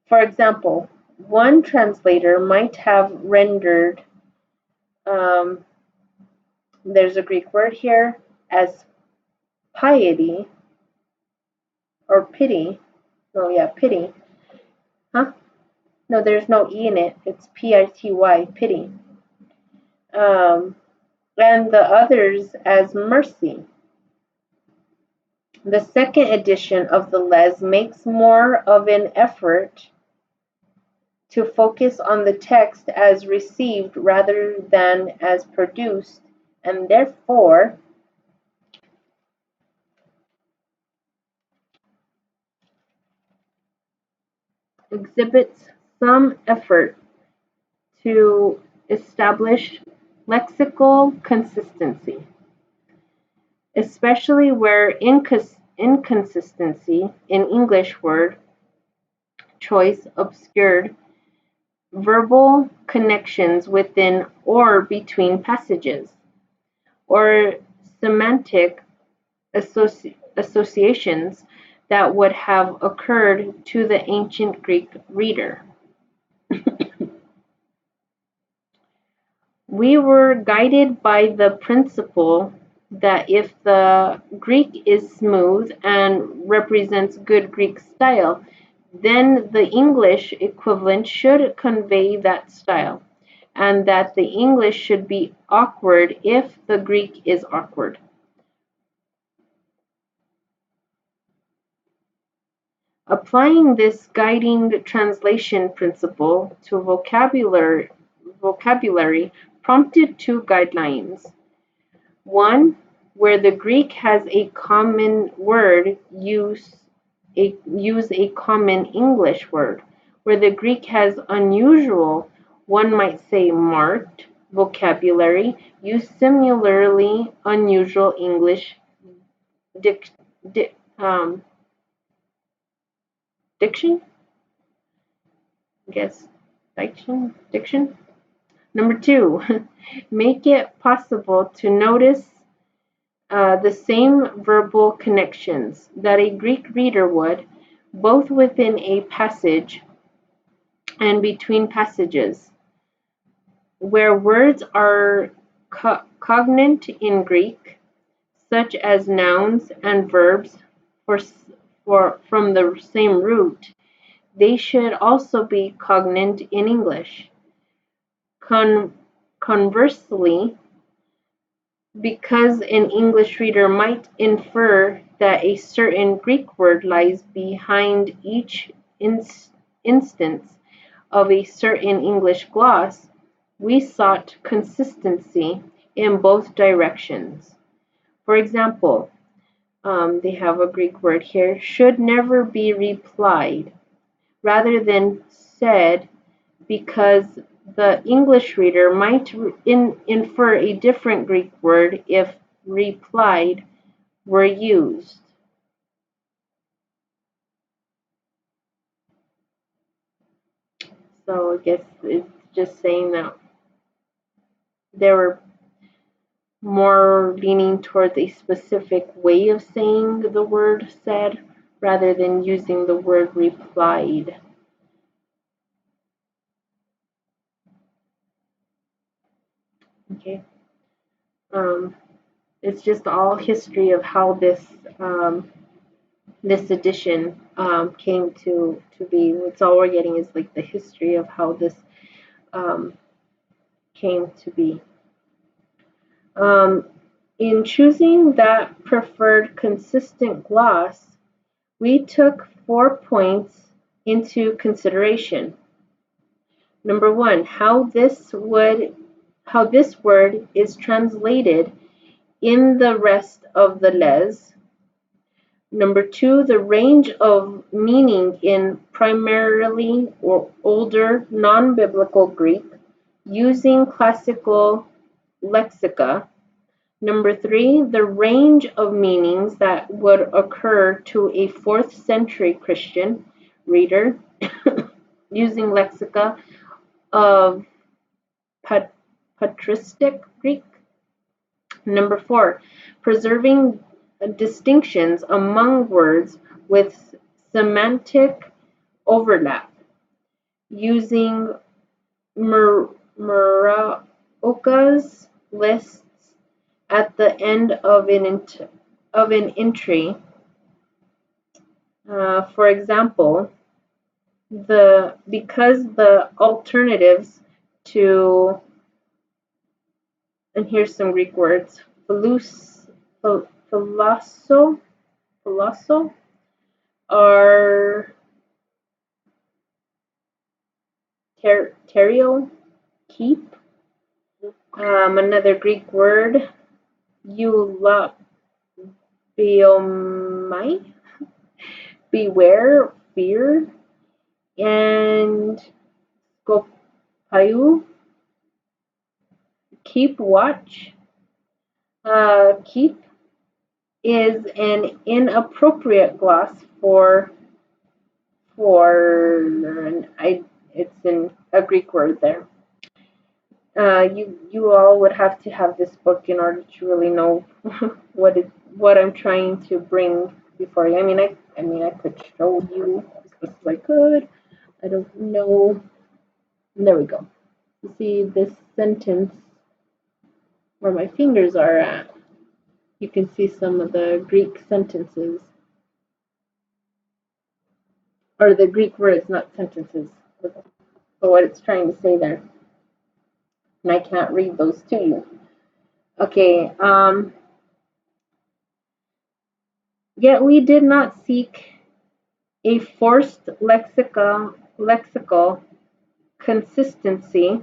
For example, one translator might have rendered, there's a Greek word here, as piety, or pity. Oh yeah, pity. Huh? No, there's no E in it. It's P-I-T-Y, pity. And the others as mercy. The second edition of the Les makes more of an effort to focus on the text as received rather than as produced, and therefore exhibits some effort to establish lexical consistency, especially where inconsistency in English word choice obscured verbal connections within or between passages, or semantic associations that would have occurred to the ancient Greek reader. We were guided by the principle that if the Greek is smooth and represents good Greek style, then the English equivalent should convey that style, and that the English should be awkward if the Greek is awkward. Applying this guiding translation principle to vocabulary prompted 2 guidelines. One, where the Greek has a common word, use a common English word. Where the Greek has unusual, one might say marked, vocabulary, use similarly unusual English diction? I guess diction. Number 2, make it possible to notice the same verbal connections that a Greek reader would, both within a passage and between passages, where words are cognate in Greek, such as nouns and verbs from the same root. They should also be cognate in English. Conversely, because an English reader might infer that a certain Greek word lies behind each instance of a certain English gloss, we sought consistency in both directions. For example, they have a Greek word here, should never be replied, rather than said, because the English reader might infer a different Greek word if replied were used. So I guess it's just saying that they were more leaning towards a specific way of saying the word said rather than using the word replied. Okay. It's just all history of how this edition came to be. It's all we're getting is like the history of how this um, came to be. In choosing that preferred consistent gloss, we took 4 points into consideration. Number one, how this word is translated in the rest of the les. Number two, the range of meaning in primarily or older non-biblical Greek using classical lexica. Number three, the range of meanings that would occur to a 4th century Christian reader using lexica of patristic Greek. Number four, preserving distinctions among words with semantic overlap, using Muraoka's lists at the end of an entry. For example, because the alternatives to, and here's some Greek words, philoso are terio, keep. Another Greek word, eulobiomai, beware, fear, and skopayu, keep watch. Keep is an inappropriate gloss for it's in a Greek word there. You all would have to have this book in order to really know what I'm trying to bring before you. I mean I could show you as best as I could. I don't know. There we go. You see this sentence where my fingers are at. You can see some of the Greek sentences. Or the Greek words, not sentences, but what it's trying to say there. And I can't read those to you. Okay, yet we did not seek a forced lexical consistency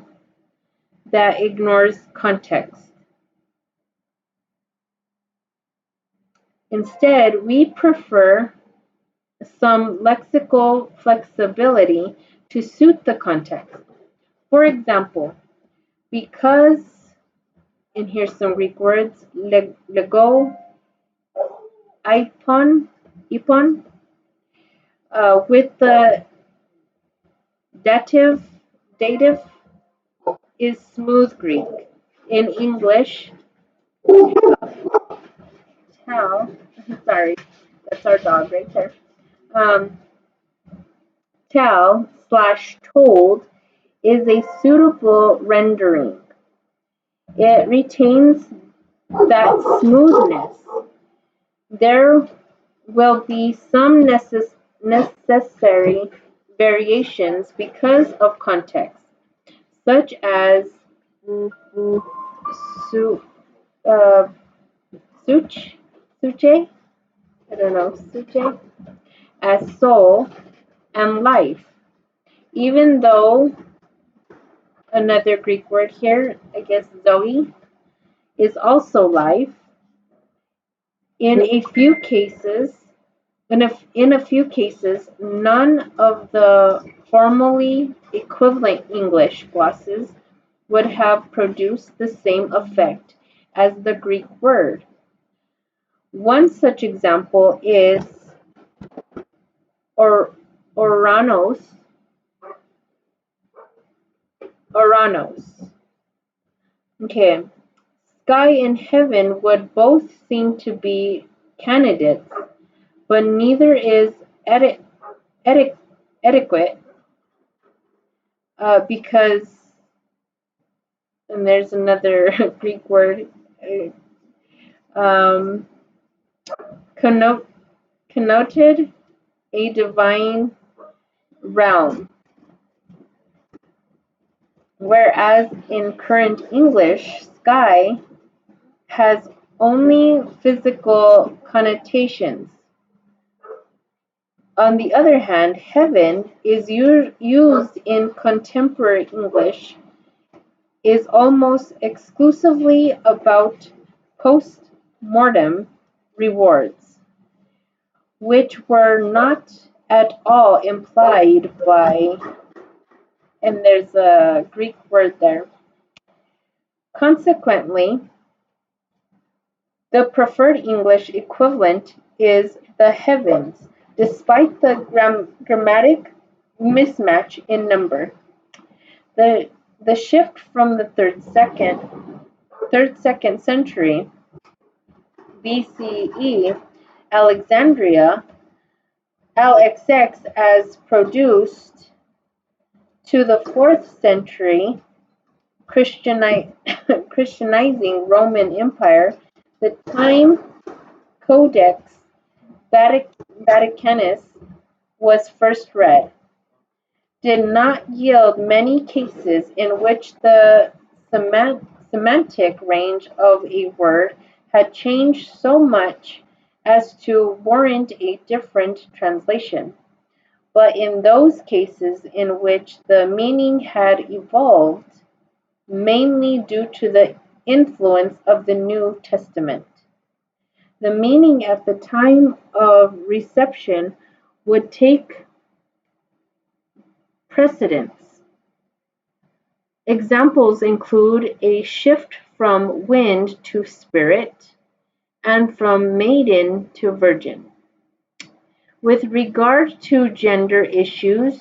that ignores context. Instead, we prefer some lexical flexibility to suit the context. For example, because, and here's some Greek words, lego, ipon, with the dative is smooth Greek. In English, tell, sorry, that's our dog right there. Tell/told is a suitable rendering. It retains that smoothness. There will be some necessary variations because of context, such as suche, I don't know, suche, as soul and life, even though another Greek word here, I guess Zoe, is also life. In a few cases, in a few cases, none of the formally equivalent English glosses would have produced the same effect as the Greek word. One such example is Oranos. Okay. Sky and heaven would both seem to be candidates, but neither is adequate because, and there's another Greek word, um, connoted a divine realm, whereas in current English, sky has only physical connotations. On the other hand, heaven is used in contemporary English is almost exclusively about post-mortem rewards, which were not at all implied by, and there's a Greek word there. Consequently, the preferred English equivalent is the heavens, despite the grammatic mismatch in number. The shift from the third second century BCE Alexandria LXX as produced to the 4th century Christianizing Roman Empire, the time Codex Vaticanus was first read, did not yield many cases in which the semantic range of a word had changed so much as to warrant a different translation. But in those cases in which the meaning had evolved, mainly due to the influence of the New Testament, the meaning at the time of reception would take precedence. Examples include a shift from wind to spirit and from maiden to virgin. With regard to gender issues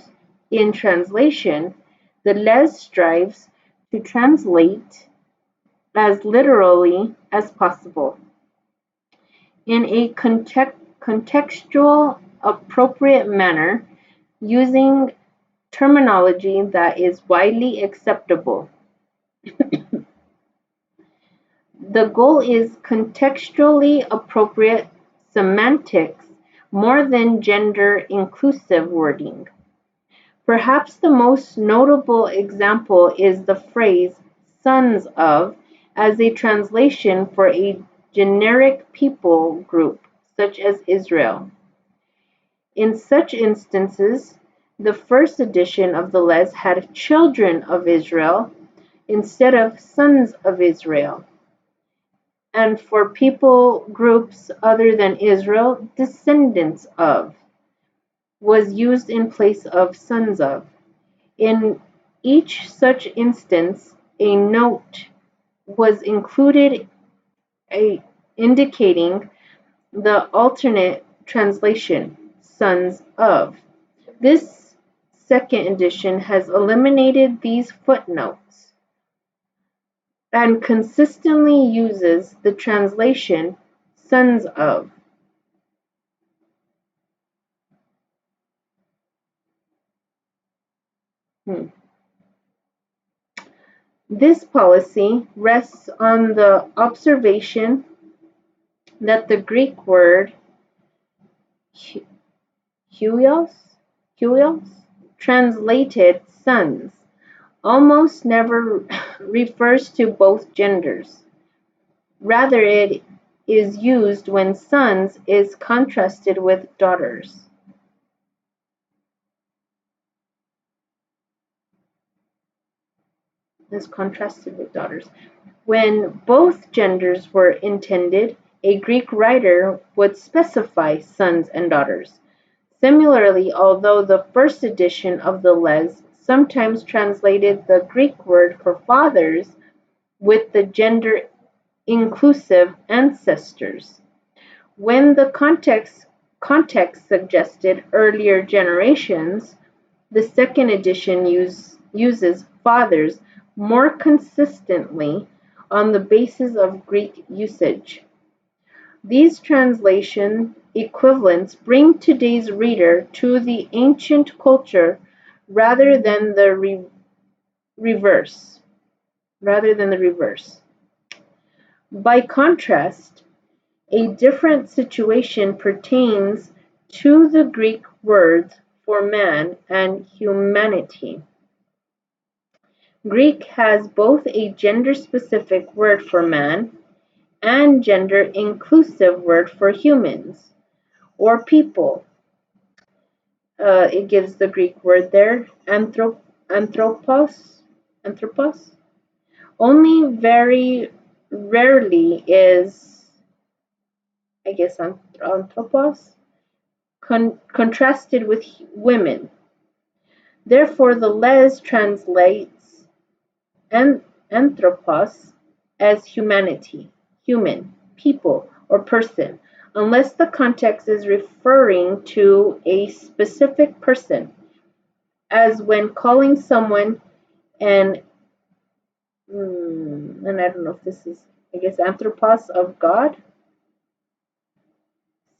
in translation, the Les strives to translate as literally as possible, in a contextual, appropriate manner, using terminology that is widely acceptable. The goal is contextually appropriate semantics more than gender-inclusive wording. Perhaps the most notable example is the phrase "sons of" as a translation for a generic people group, such as Israel. In such instances, the first edition of the Les had "children of Israel" instead of "sons of Israel." And for people groups other than Israel, "descendants of" was used in place of "sons of." In each such instance, a note was included indicating the alternate translation, "sons of." This second edition has eliminated these footnotes and consistently uses the translation "sons of." This policy rests on the observation that the Greek word "huios," translated "sons," almost never refers to both genders. Rather, it is used when "sons" is contrasted with "daughters." as contrasted with daughters. When both genders were intended, a Greek writer would specify sons and daughters. Similarly, although the first edition of the Les sometimes translated the Greek word for fathers with the gender-inclusive ancestors, when the context suggested earlier generations, the second edition uses fathers more consistently on the basis of Greek usage. These translation equivalents bring today's reader to the ancient culture rather than the reverse. By contrast, a different situation pertains to the Greek words for man and humanity. Greek has both a gender-specific word for man and gender-inclusive word for humans or people. It gives the Greek word there, anthropos. Only very rarely is, I guess, anthropos contrasted with women. Therefore, the Les translates anthropos as humanity, human, people, or person, unless the context is referring to a specific person, as when calling someone an, and I don't know if this is, I guess, anthropos of God.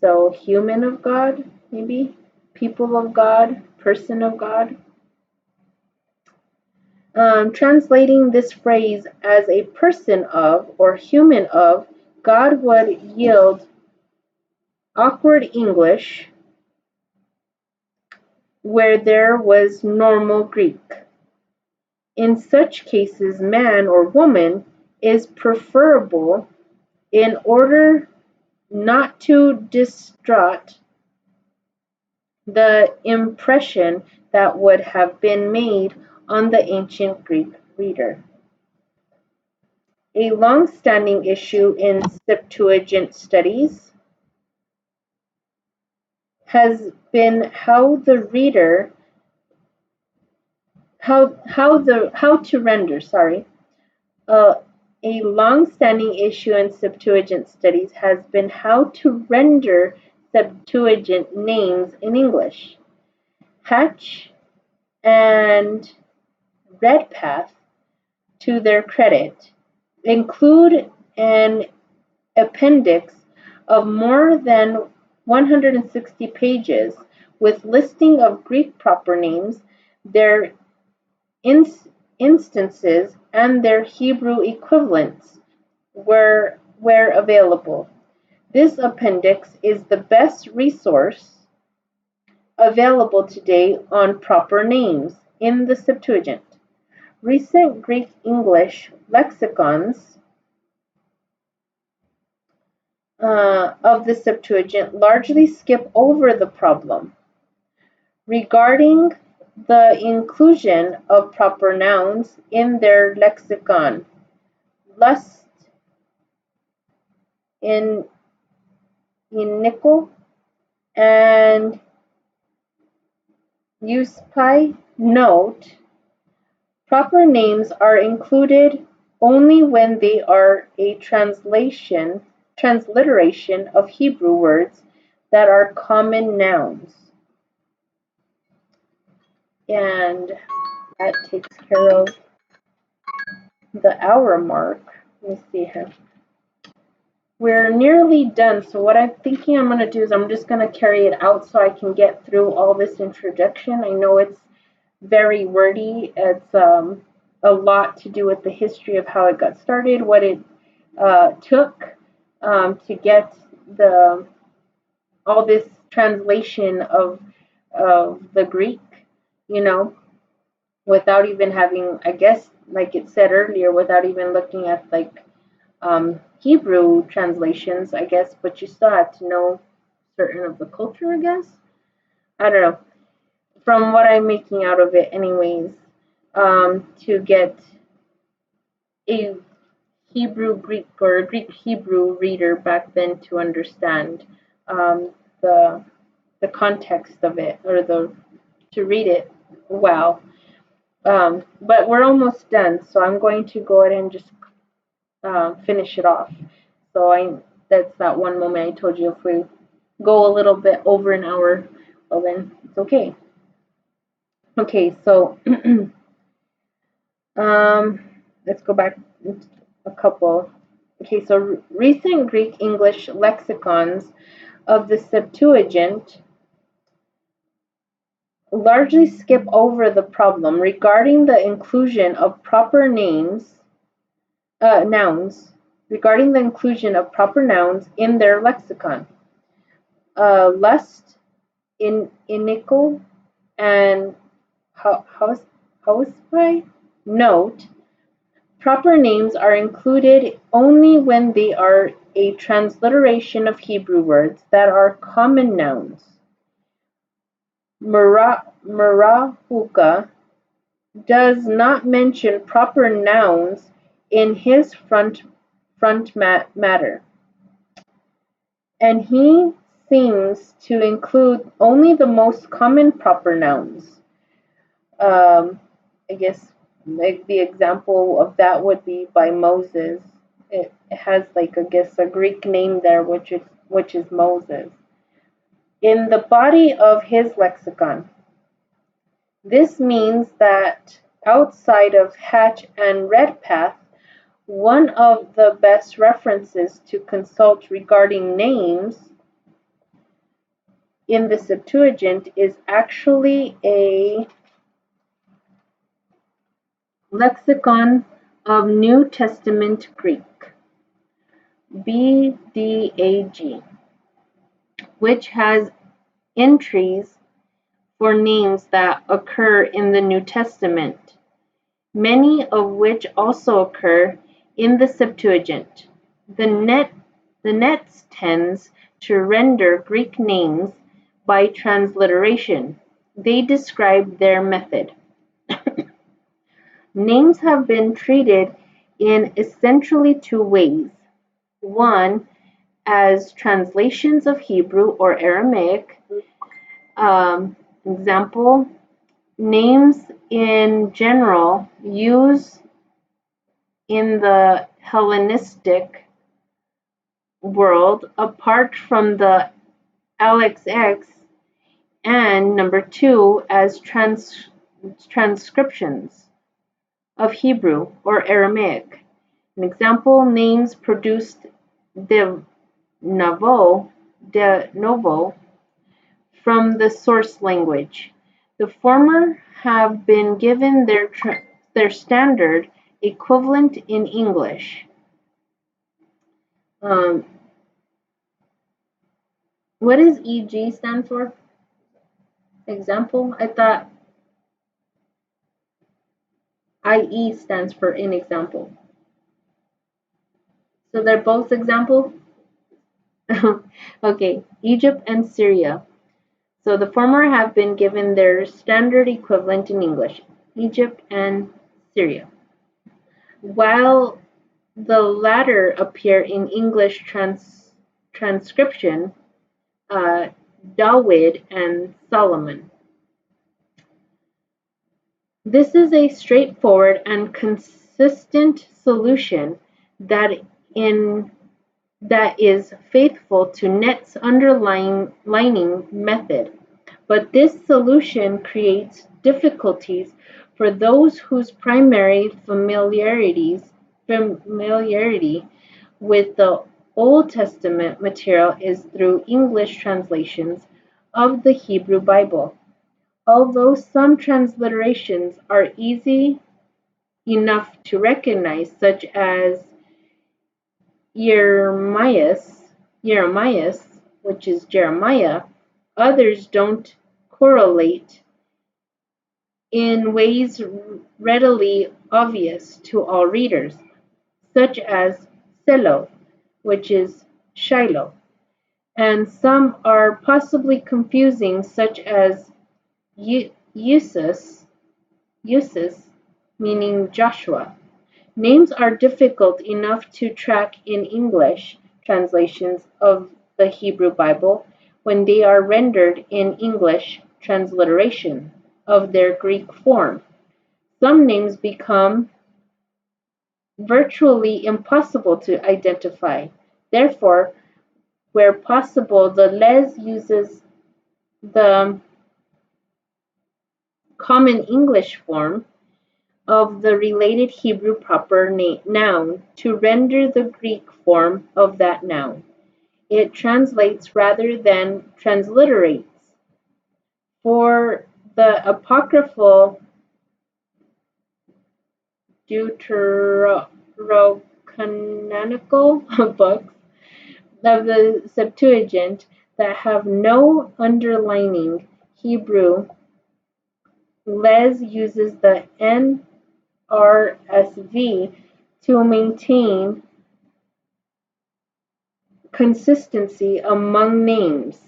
So, human of God, maybe, people of God, person of God. Translating this phrase as a person of or human of God would yield awkward English where there was normal Greek. In such cases, man or woman is preferable in order not to distort the impression that would have been made on the ancient Greek reader. A long-standing issue in Septuagint studies has been how to render. A long-standing issue in Septuagint studies has been how to render Septuagint names in English. Hatch and Redpath, to their credit, include an appendix of more than 160 pages with listing of Greek proper names, their instances, and their Hebrew equivalents where available. This appendix is the best resource available today on proper names in the Septuagint. Recent Greek English lexicons of the Septuagint largely skip over the problem regarding the inclusion of proper nouns in their lexicon. Lust, in nickel, and Uspy note, proper names are included only when they are a transliteration of Hebrew words that are common nouns. And that takes care of the hour mark. Let me see here. We're nearly done, so what I'm thinking I'm going to do is I'm just going to carry it out so I can get through all this introduction. I know it's very wordy. It's a lot to do with the history of how it got started, what it took to get all this translation of the Greek, without even having, I guess, like it said earlier, without even looking at Hebrew translations, I guess, but you still have to know certain of the culture, I guess. I don't know. From what I'm making out of it, anyways, to get a Hebrew Greek or Greek Hebrew reader back then to understand um, the context of it, or to read it well. But we're almost done, so I'm going to go ahead and just finish it off. So that's that one moment I told you, if we go a little bit over an hour, well then it's okay. Okay, so let's go back a couple. Okay, so recent Greek English lexicons of the Septuagint largely skip over the problem regarding the inclusion of proper nouns, regarding the inclusion of proper nouns in their lexicon. Lust, inical, and housefly. Note, proper names are included only when they are a transliteration of Hebrew words that are common nouns. Murahuka does not mention proper nouns in his front matter, and he seems to include only the most common proper nouns. I guess like the example of that would be by Moses. It has like, I guess, a Greek name there, which is Moses. In the body of his lexicon. This means that outside of Hatch and Redpath, one of the best references to consult regarding names in the Septuagint is actually a lexicon of New Testament Greek, BDAG, which has entries for names that occur in the New Testament, many of which also occur in the Septuagint. The NETS tends to render Greek names by transliteration. They describe their method. Names have been treated in essentially two ways. One, as translations of Hebrew or Aramaic. Example, names in general used in the Hellenistic world apart from the LXX, and number two, as transcriptions of Hebrew or Aramaic. An example, names produced de novo from the source language. The former have been given their standard equivalent in English. What does EG stand for? Example? I thought IE stands for in example. So they're both example? Okay, Egypt and Syria. So the former have been given their standard equivalent in English, Egypt and Syria, while the latter appear in English transcription, David and Solomon. This is a straightforward and consistent solution that is faithful to NET's underlying method, but this solution creates difficulties for those whose primary familiarity with the Old Testament material is through English translations of the Hebrew Bible. Although some transliterations are easy enough to recognize, such as Jeremiah, which is Jeremiah, others don't correlate in ways readily obvious to all readers, such as Selo, which is Shiloh, and some are possibly confusing, such as Usus, meaning Joshua, Names are difficult enough to track in English translations of the Hebrew Bible when they are rendered in English transliteration of their Greek form. Some names become virtually impossible to identify. Therefore, where possible, the Les uses the common English form of the related Hebrew proper noun to render the Greek form of that noun. It translates rather than transliterates. For the apocryphal deuterocanonical books of the Septuagint that have no underlining Hebrew, Les uses the NRSV to maintain consistency among names.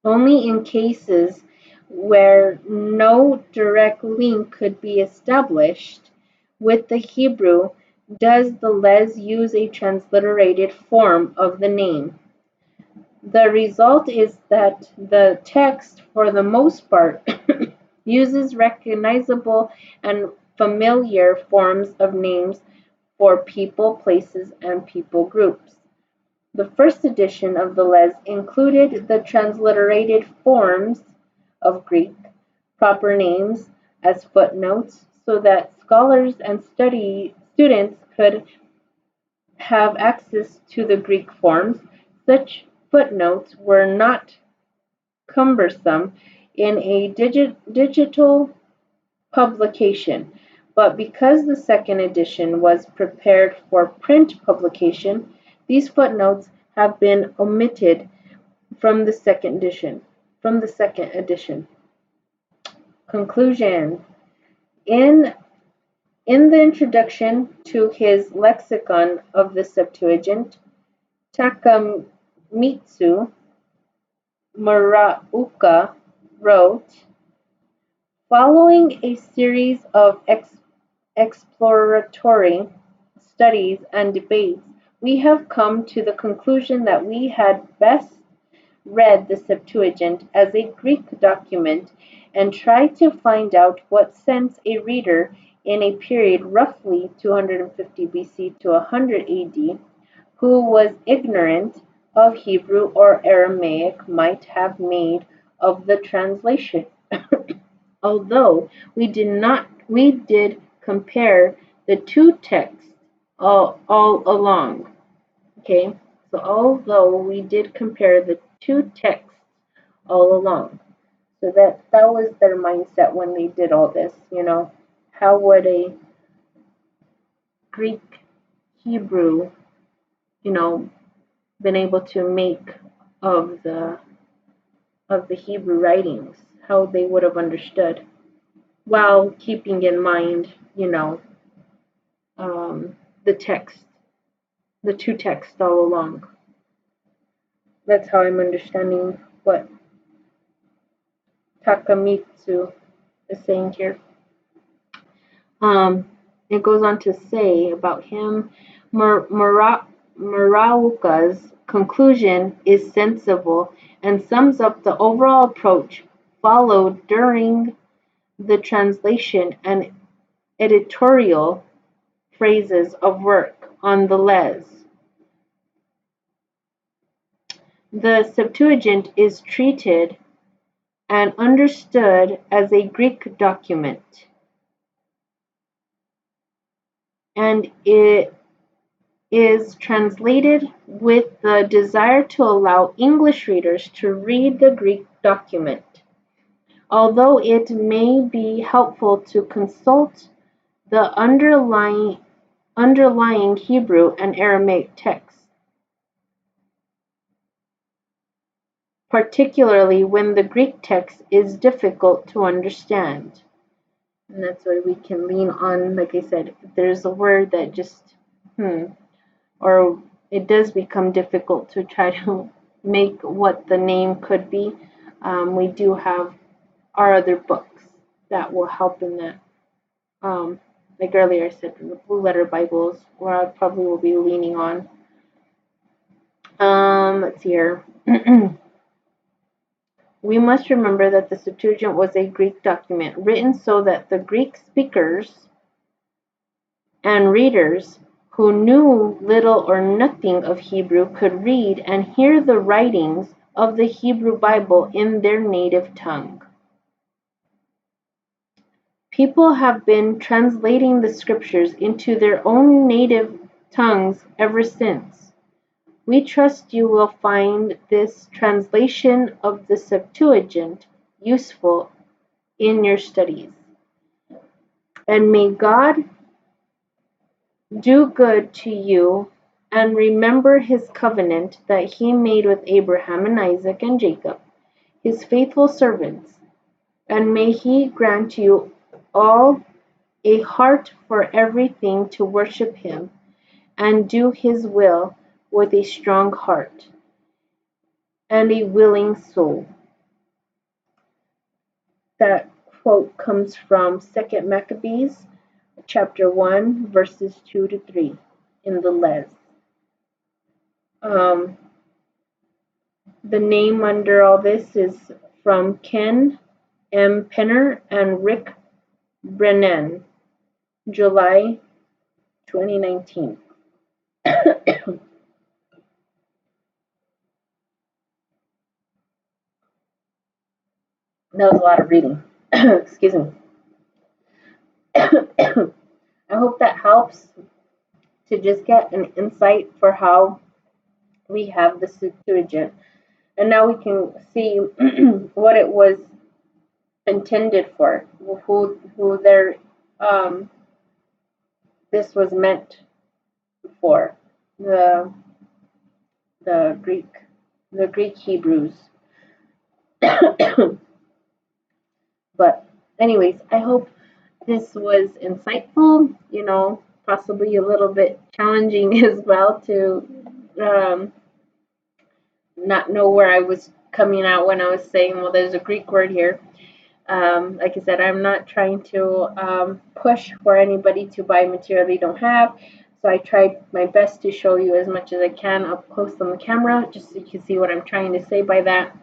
Only in cases where no direct link could be established with the Hebrew does the Les use a transliterated form of the name. The result is that the text, for the most part, uses recognizable and familiar forms of names for people, places, and people groups. The first edition of the Les included the transliterated forms of Greek proper names as footnotes so that scholars and students could have access to the Greek forms. Such footnotes were not cumbersome in a digital publication, but because the second edition was prepared for print publication, these footnotes have been omitted from the second edition. Conclusion. In the introduction to his lexicon of the Septuagint, Takamitsu Muraoka wrote, following a series of exploratory studies and debates, we have come to the conclusion that we had best read the Septuagint as a Greek document and try to find out what sense a reader in a period roughly 250 BC to 100 AD who was ignorant of Hebrew or Aramaic might have made of the translation. Although we did compare the two texts all along. Okay, so although we did compare the two texts all along, so that was their mindset when they did all this. How would a Greek Hebrew, been able to make of the Hebrew writings, how they would have understood, while keeping in mind, the text, the two texts all along. That's how I'm understanding what Takamitsu is saying here. It goes on to say about him, Muraoka's conclusion is sensible and sums up the overall approach followed during the translation and editorial phases of work on the Les. The Septuagint is treated and understood as a Greek document, and it is translated with the desire to allow English readers to read the Greek document, although it may be helpful to consult the underlying Hebrew and Aramaic texts, particularly when the Greek text is difficult to understand. And that's why we can lean on, like I said, if there's a word that just, or it does become difficult to try to make what the name could be, we do have our other books that will help in that. like earlier I said, the blue letter Bibles, where I probably will be leaning on. Let's see here. We must remember that the Septuagint was a Greek document, written so that the Greek speakers and readers who knew little or nothing of Hebrew could read and hear the writings of the Hebrew Bible in their native tongue. People have been translating the scriptures into their own native tongues ever since. We trust you will find this translation of the Septuagint useful in your studies. And may God do good to you and remember his covenant that he made with Abraham and Isaac and Jacob, his faithful servants. And may he grant you all a heart for everything to worship him and do his will with a strong heart and a willing soul. That quote comes from 2 Maccabees chapter 1 verses 2 to 3 in the Les. The name under all this is from Ken M. Penner and Rick Brennan, July 2019. That was a lot of reading. Excuse me. I hope that helps to just get an insight for how we have the Septuagint. And now we can see what it was intended for, who their this was meant for, the Greek Hebrews. But anyways, I hope this was insightful, possibly a little bit challenging as well to not know where I was coming out when I was saying, well, there's a Greek word here. Like I said, I'm not trying to push for anybody to buy material they don't have. So I tried my best to show you as much as I can up close on the camera, just so you can see what I'm trying to say by that.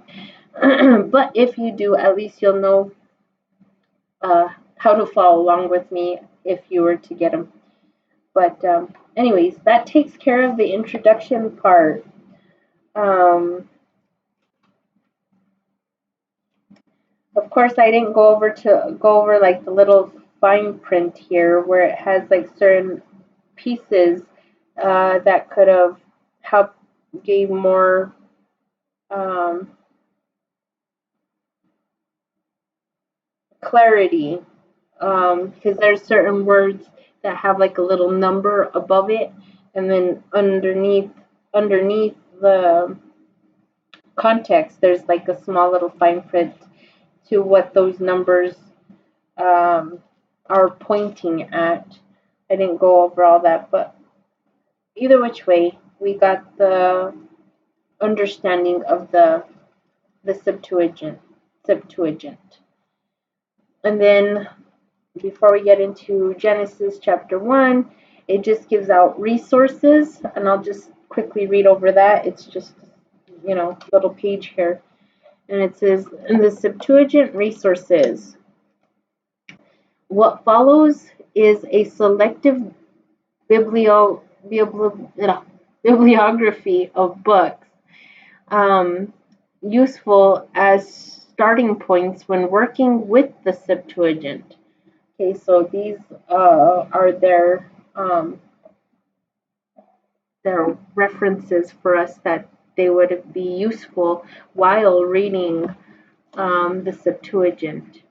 But if you do, at least you'll know how to follow along with me if you were to get them. But anyways, that takes care of the introduction part. Of course, I didn't go over like the little fine print here where it has like certain pieces that could have helped gave more clarity, because there's certain words that have like a little number above it, and then underneath the context there's like a small little fine print to what those numbers are pointing at. I didn't go over all that, but either which way, we got the understanding of the Septuagint. And then before we get into Genesis chapter 1, it just gives out resources, and I'll just quickly read over that. It's just, a little page here. And it says, in the Septuagint Resources, what follows is a selective bibliography of books, useful as starting points when working with the Septuagint. Okay, so these are their references for us that they would be useful while reading the Septuagint.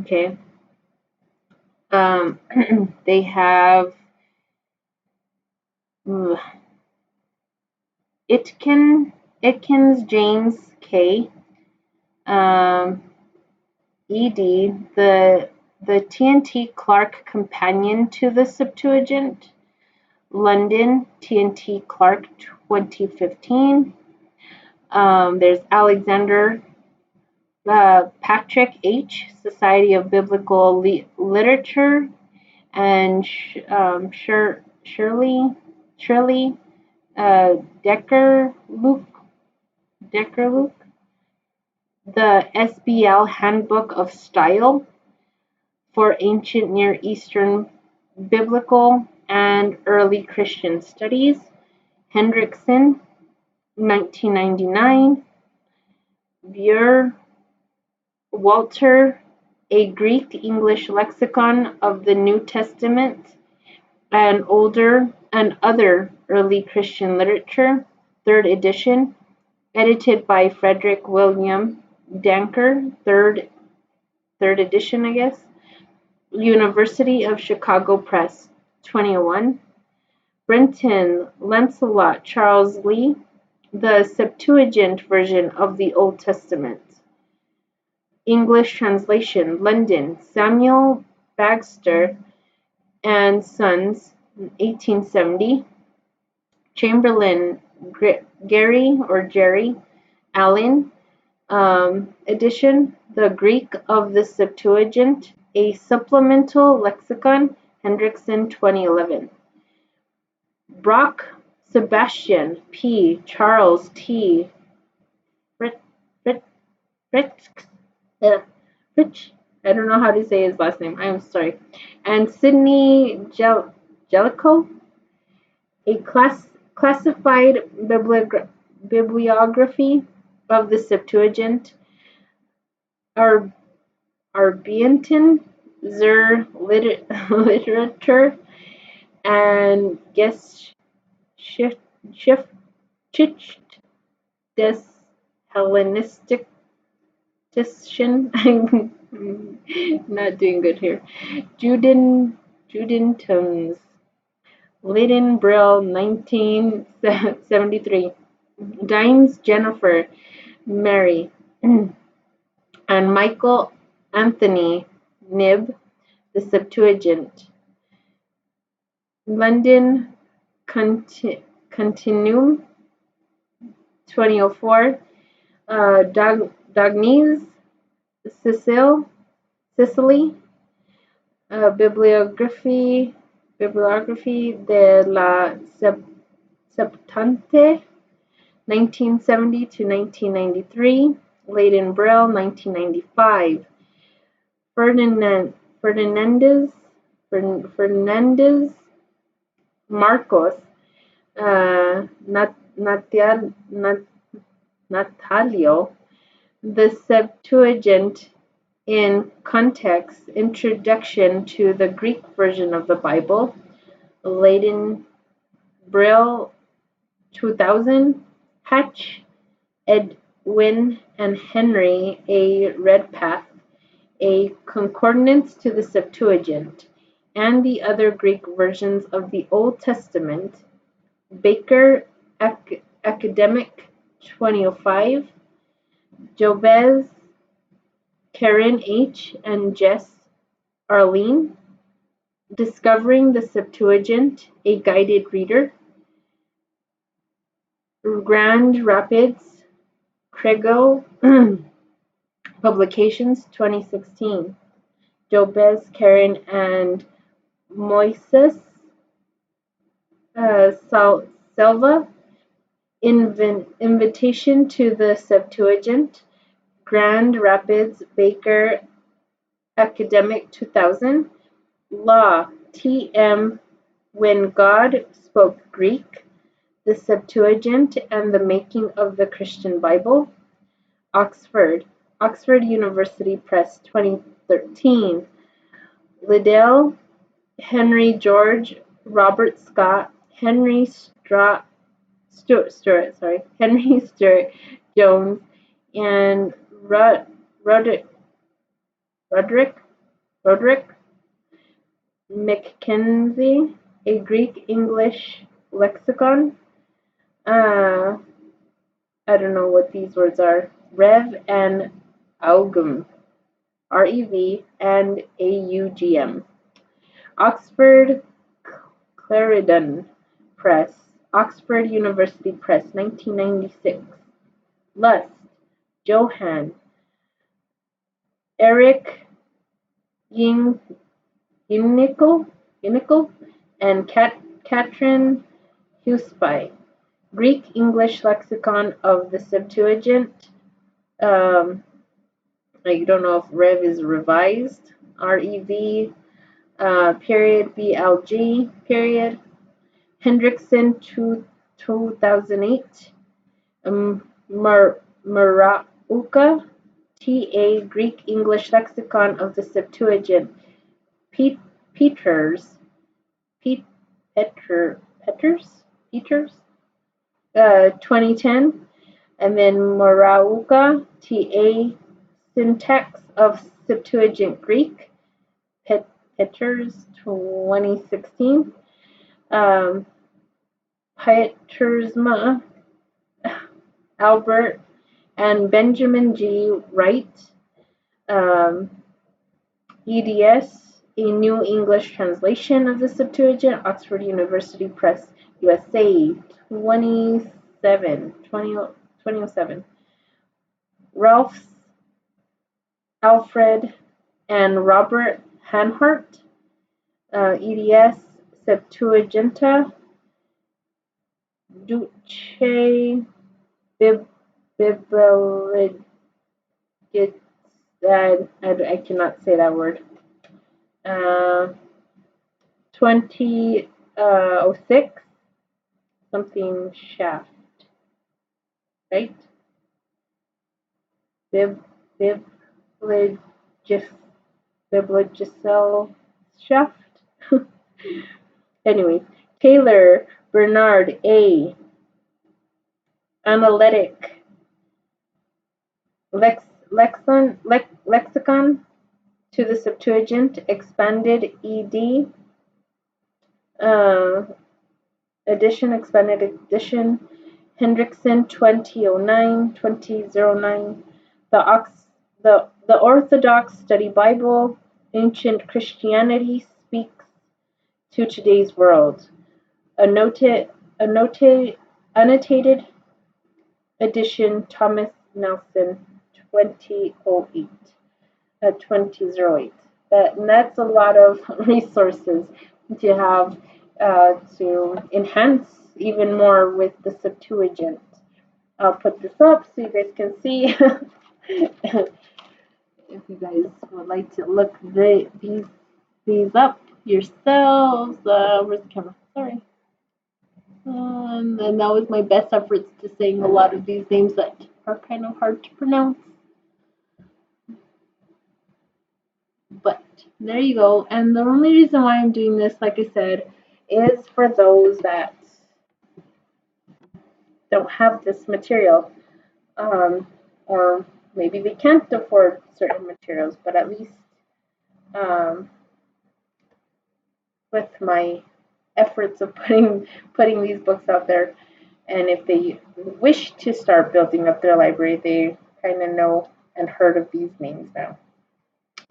Okay. They have Itkins James K. ed. The T&T Clark Companion to the Septuagint, London, T&T Clark 2015. There's Alexander Patrick H., Society of Biblical Literature and Shirley Decker Luke, the SBL Handbook of Style for Ancient Near Eastern Biblical and Early Christian Studies, Hendrickson, 1999, Buer, Walter, A Greek-English Lexicon of the New Testament and Other Early Christian Literature, 3rd edition, edited by Frederick William Danker, third edition, I guess. University of Chicago Press, 2001. Brenton Lancelot Charles Lee, The Septuagint Version of the Old Testament. English translation, London, Samuel Bagster and Sons, 1870. Chamberlain Jerry Allen, edition, The Greek of the Septuagint, a Supplemental Lexicon, Hendrickson, 2011. Brock, Sebastian P. Charles T. Rich, I don't know how to say his last name, I am sorry, and Sidney Jellicoe, a classified bibliography of the Septuagint, Arbianton zur Literatur and Geschichte des Hellenistischen. I'm not doing good here. Judentums. Leiden Brill, 1973. Dimes Jennifer Mary and Michael Anthony Nib, The Septuagint. London Continuum, 2004. Dagnes Sicily, Bibliography de la Septante, 1970 to 1993. Leiden Brill, 1995. Fernandez Marcos, Natalio, The Septuagint in Context, Introduction to the Greek Version of the Bible, Leiden Brill, 2000. Hatch, Edwin and Henry A. Redpath, A Concordance to the Septuagint and the Other Greek Versions of the Old Testament, Baker Academic, 2005. Jobez, Karen H. and Jess Arlene, Discovering the Septuagint, A Guided Reader, Grand Rapids, Crego Publications, 2016. Jobez, Karen, and Moises Selva, Invitation to the Septuagint, Grand Rapids, Baker Academic, 2000. Law, T.M. When God Spoke Greek, The Septuagint and the Making of the Christian Bible, Oxford University Press, 2013. Liddell, Henry George, Robert Scott, Henry Stuart Jones, and Roderick Mackenzie, A Greek-English Lexicon. I don't know what these words are. Rev and Augum, REV and AUGM. Oxford Clarendon Press, Oxford University Press, 1996. Lust, Johann. Eric Yingnickel, Inical, and Katrin Husby. Greek English Lexicon of the Septuagint. I don't know if Rev is revised. REV, period, BLG, period. Hendrickson, 2008. Marauka, TA, Greek English Lexicon of the Septuagint. Peters, Peters, 2010. And then Marauka, TA, Syntax of Septuagint Greek. Peters, 2016. Pietersma, Albert, and Benjamin G. Wright. EDS, a New English Translation of the Septuagint, Oxford University Press, USA, 2007. Ralphs, Alfred, and Robert Hanhart, EDS, Septuaginta, Duce, Bibliography, I cannot say that word. 2006, something shaft, right? Bibliogicel shaft. Anyways, Taylor, Bernard A. Analytic Lexicon to the Septuagint, expanded ed. Expanded edition. Hendrickson, 2009. The Orthodox Study Bible, Ancient Christianity Speaks to Today's World. Annotated edition, Thomas Nelson, 2008. That's a lot of resources to have to enhance even more with the Septuagint. I'll put this up so you guys can see. If you guys would like to look these up yourselves. Where's the camera? Sorry. And that was my best efforts to saying a lot of these names that are kind of hard to pronounce. But there you go. And the only reason why I'm doing this, like I said, is for those that don't have this material, or maybe they can't afford certain materials, but at least with my efforts of putting these books out there, and if they wish to start building up their library, they kind of know and heard of these names now.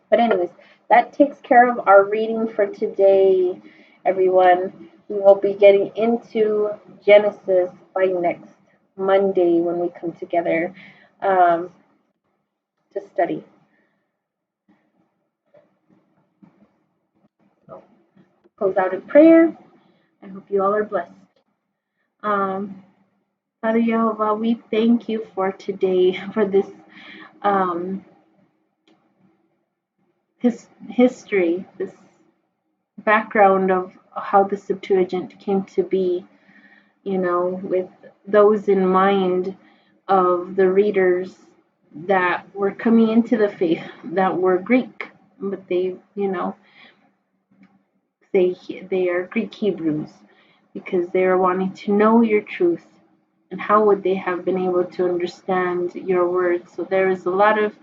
But anyways, that takes care of our reading for today, everyone. We will be getting into Genesis by next Monday when we come together to study. So, close out in prayer. I hope you all are blessed. Father Jehovah, we thank you for today, for this history, this background of how the Septuagint came to be, with those in mind of the readers that were coming into the faith that were Greek, but they are Greek Hebrews because they are wanting to know your truth, and how would they have been able to understand your words? So there is a lot of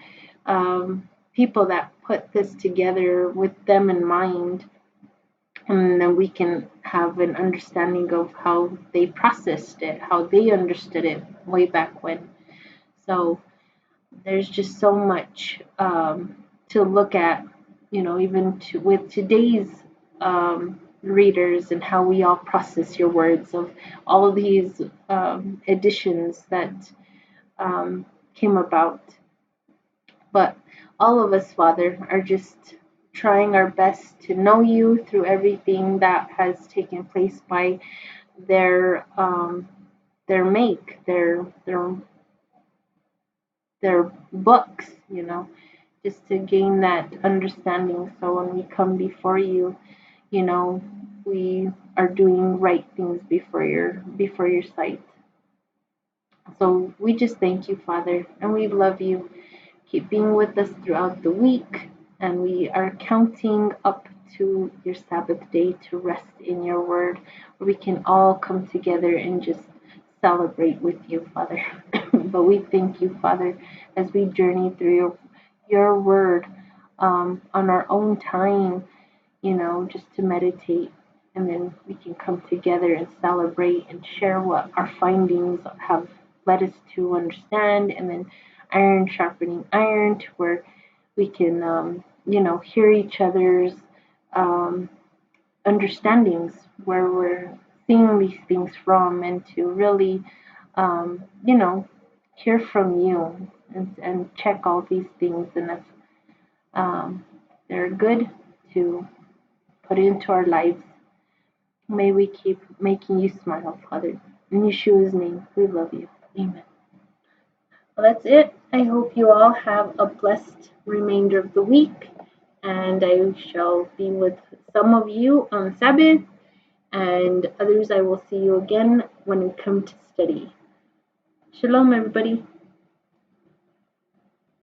people that put this together with them in mind, and then we can have an understanding of how they processed it, how they understood it way back when. So there's just so much to look at, even with today's readers, and how we all process your words, of all of these editions that came about. But all of us, Father, are just trying our best to know you through everything that has taken place by their their make, their books, just to gain that understanding. So when we come before you, you know, we are doing right things before your sight. So we just thank you, Father, and we love you. Keep being with us throughout the week, and we are counting up to your Sabbath day to rest in your word, where we can all come together and just celebrate with you, Father. But we thank you, Father, as we journey through your word on our own time, just to meditate. And then we can come together and celebrate and share what our findings have led us to understand. And then iron sharpening iron to where we can, hear each other's um, understandings, where we're seeing these things from, and to really, um, you know, hear from you and check all these things. And if um, they're good, to put into our lives. May we keep making you smile, Father. In Yeshua's name, we love you. Amen. Well, that's it. I hope you all have a blessed remainder of the week, and I shall be with some of you on Sabbath, and others I will see you again when we come to study. Shalom, everybody.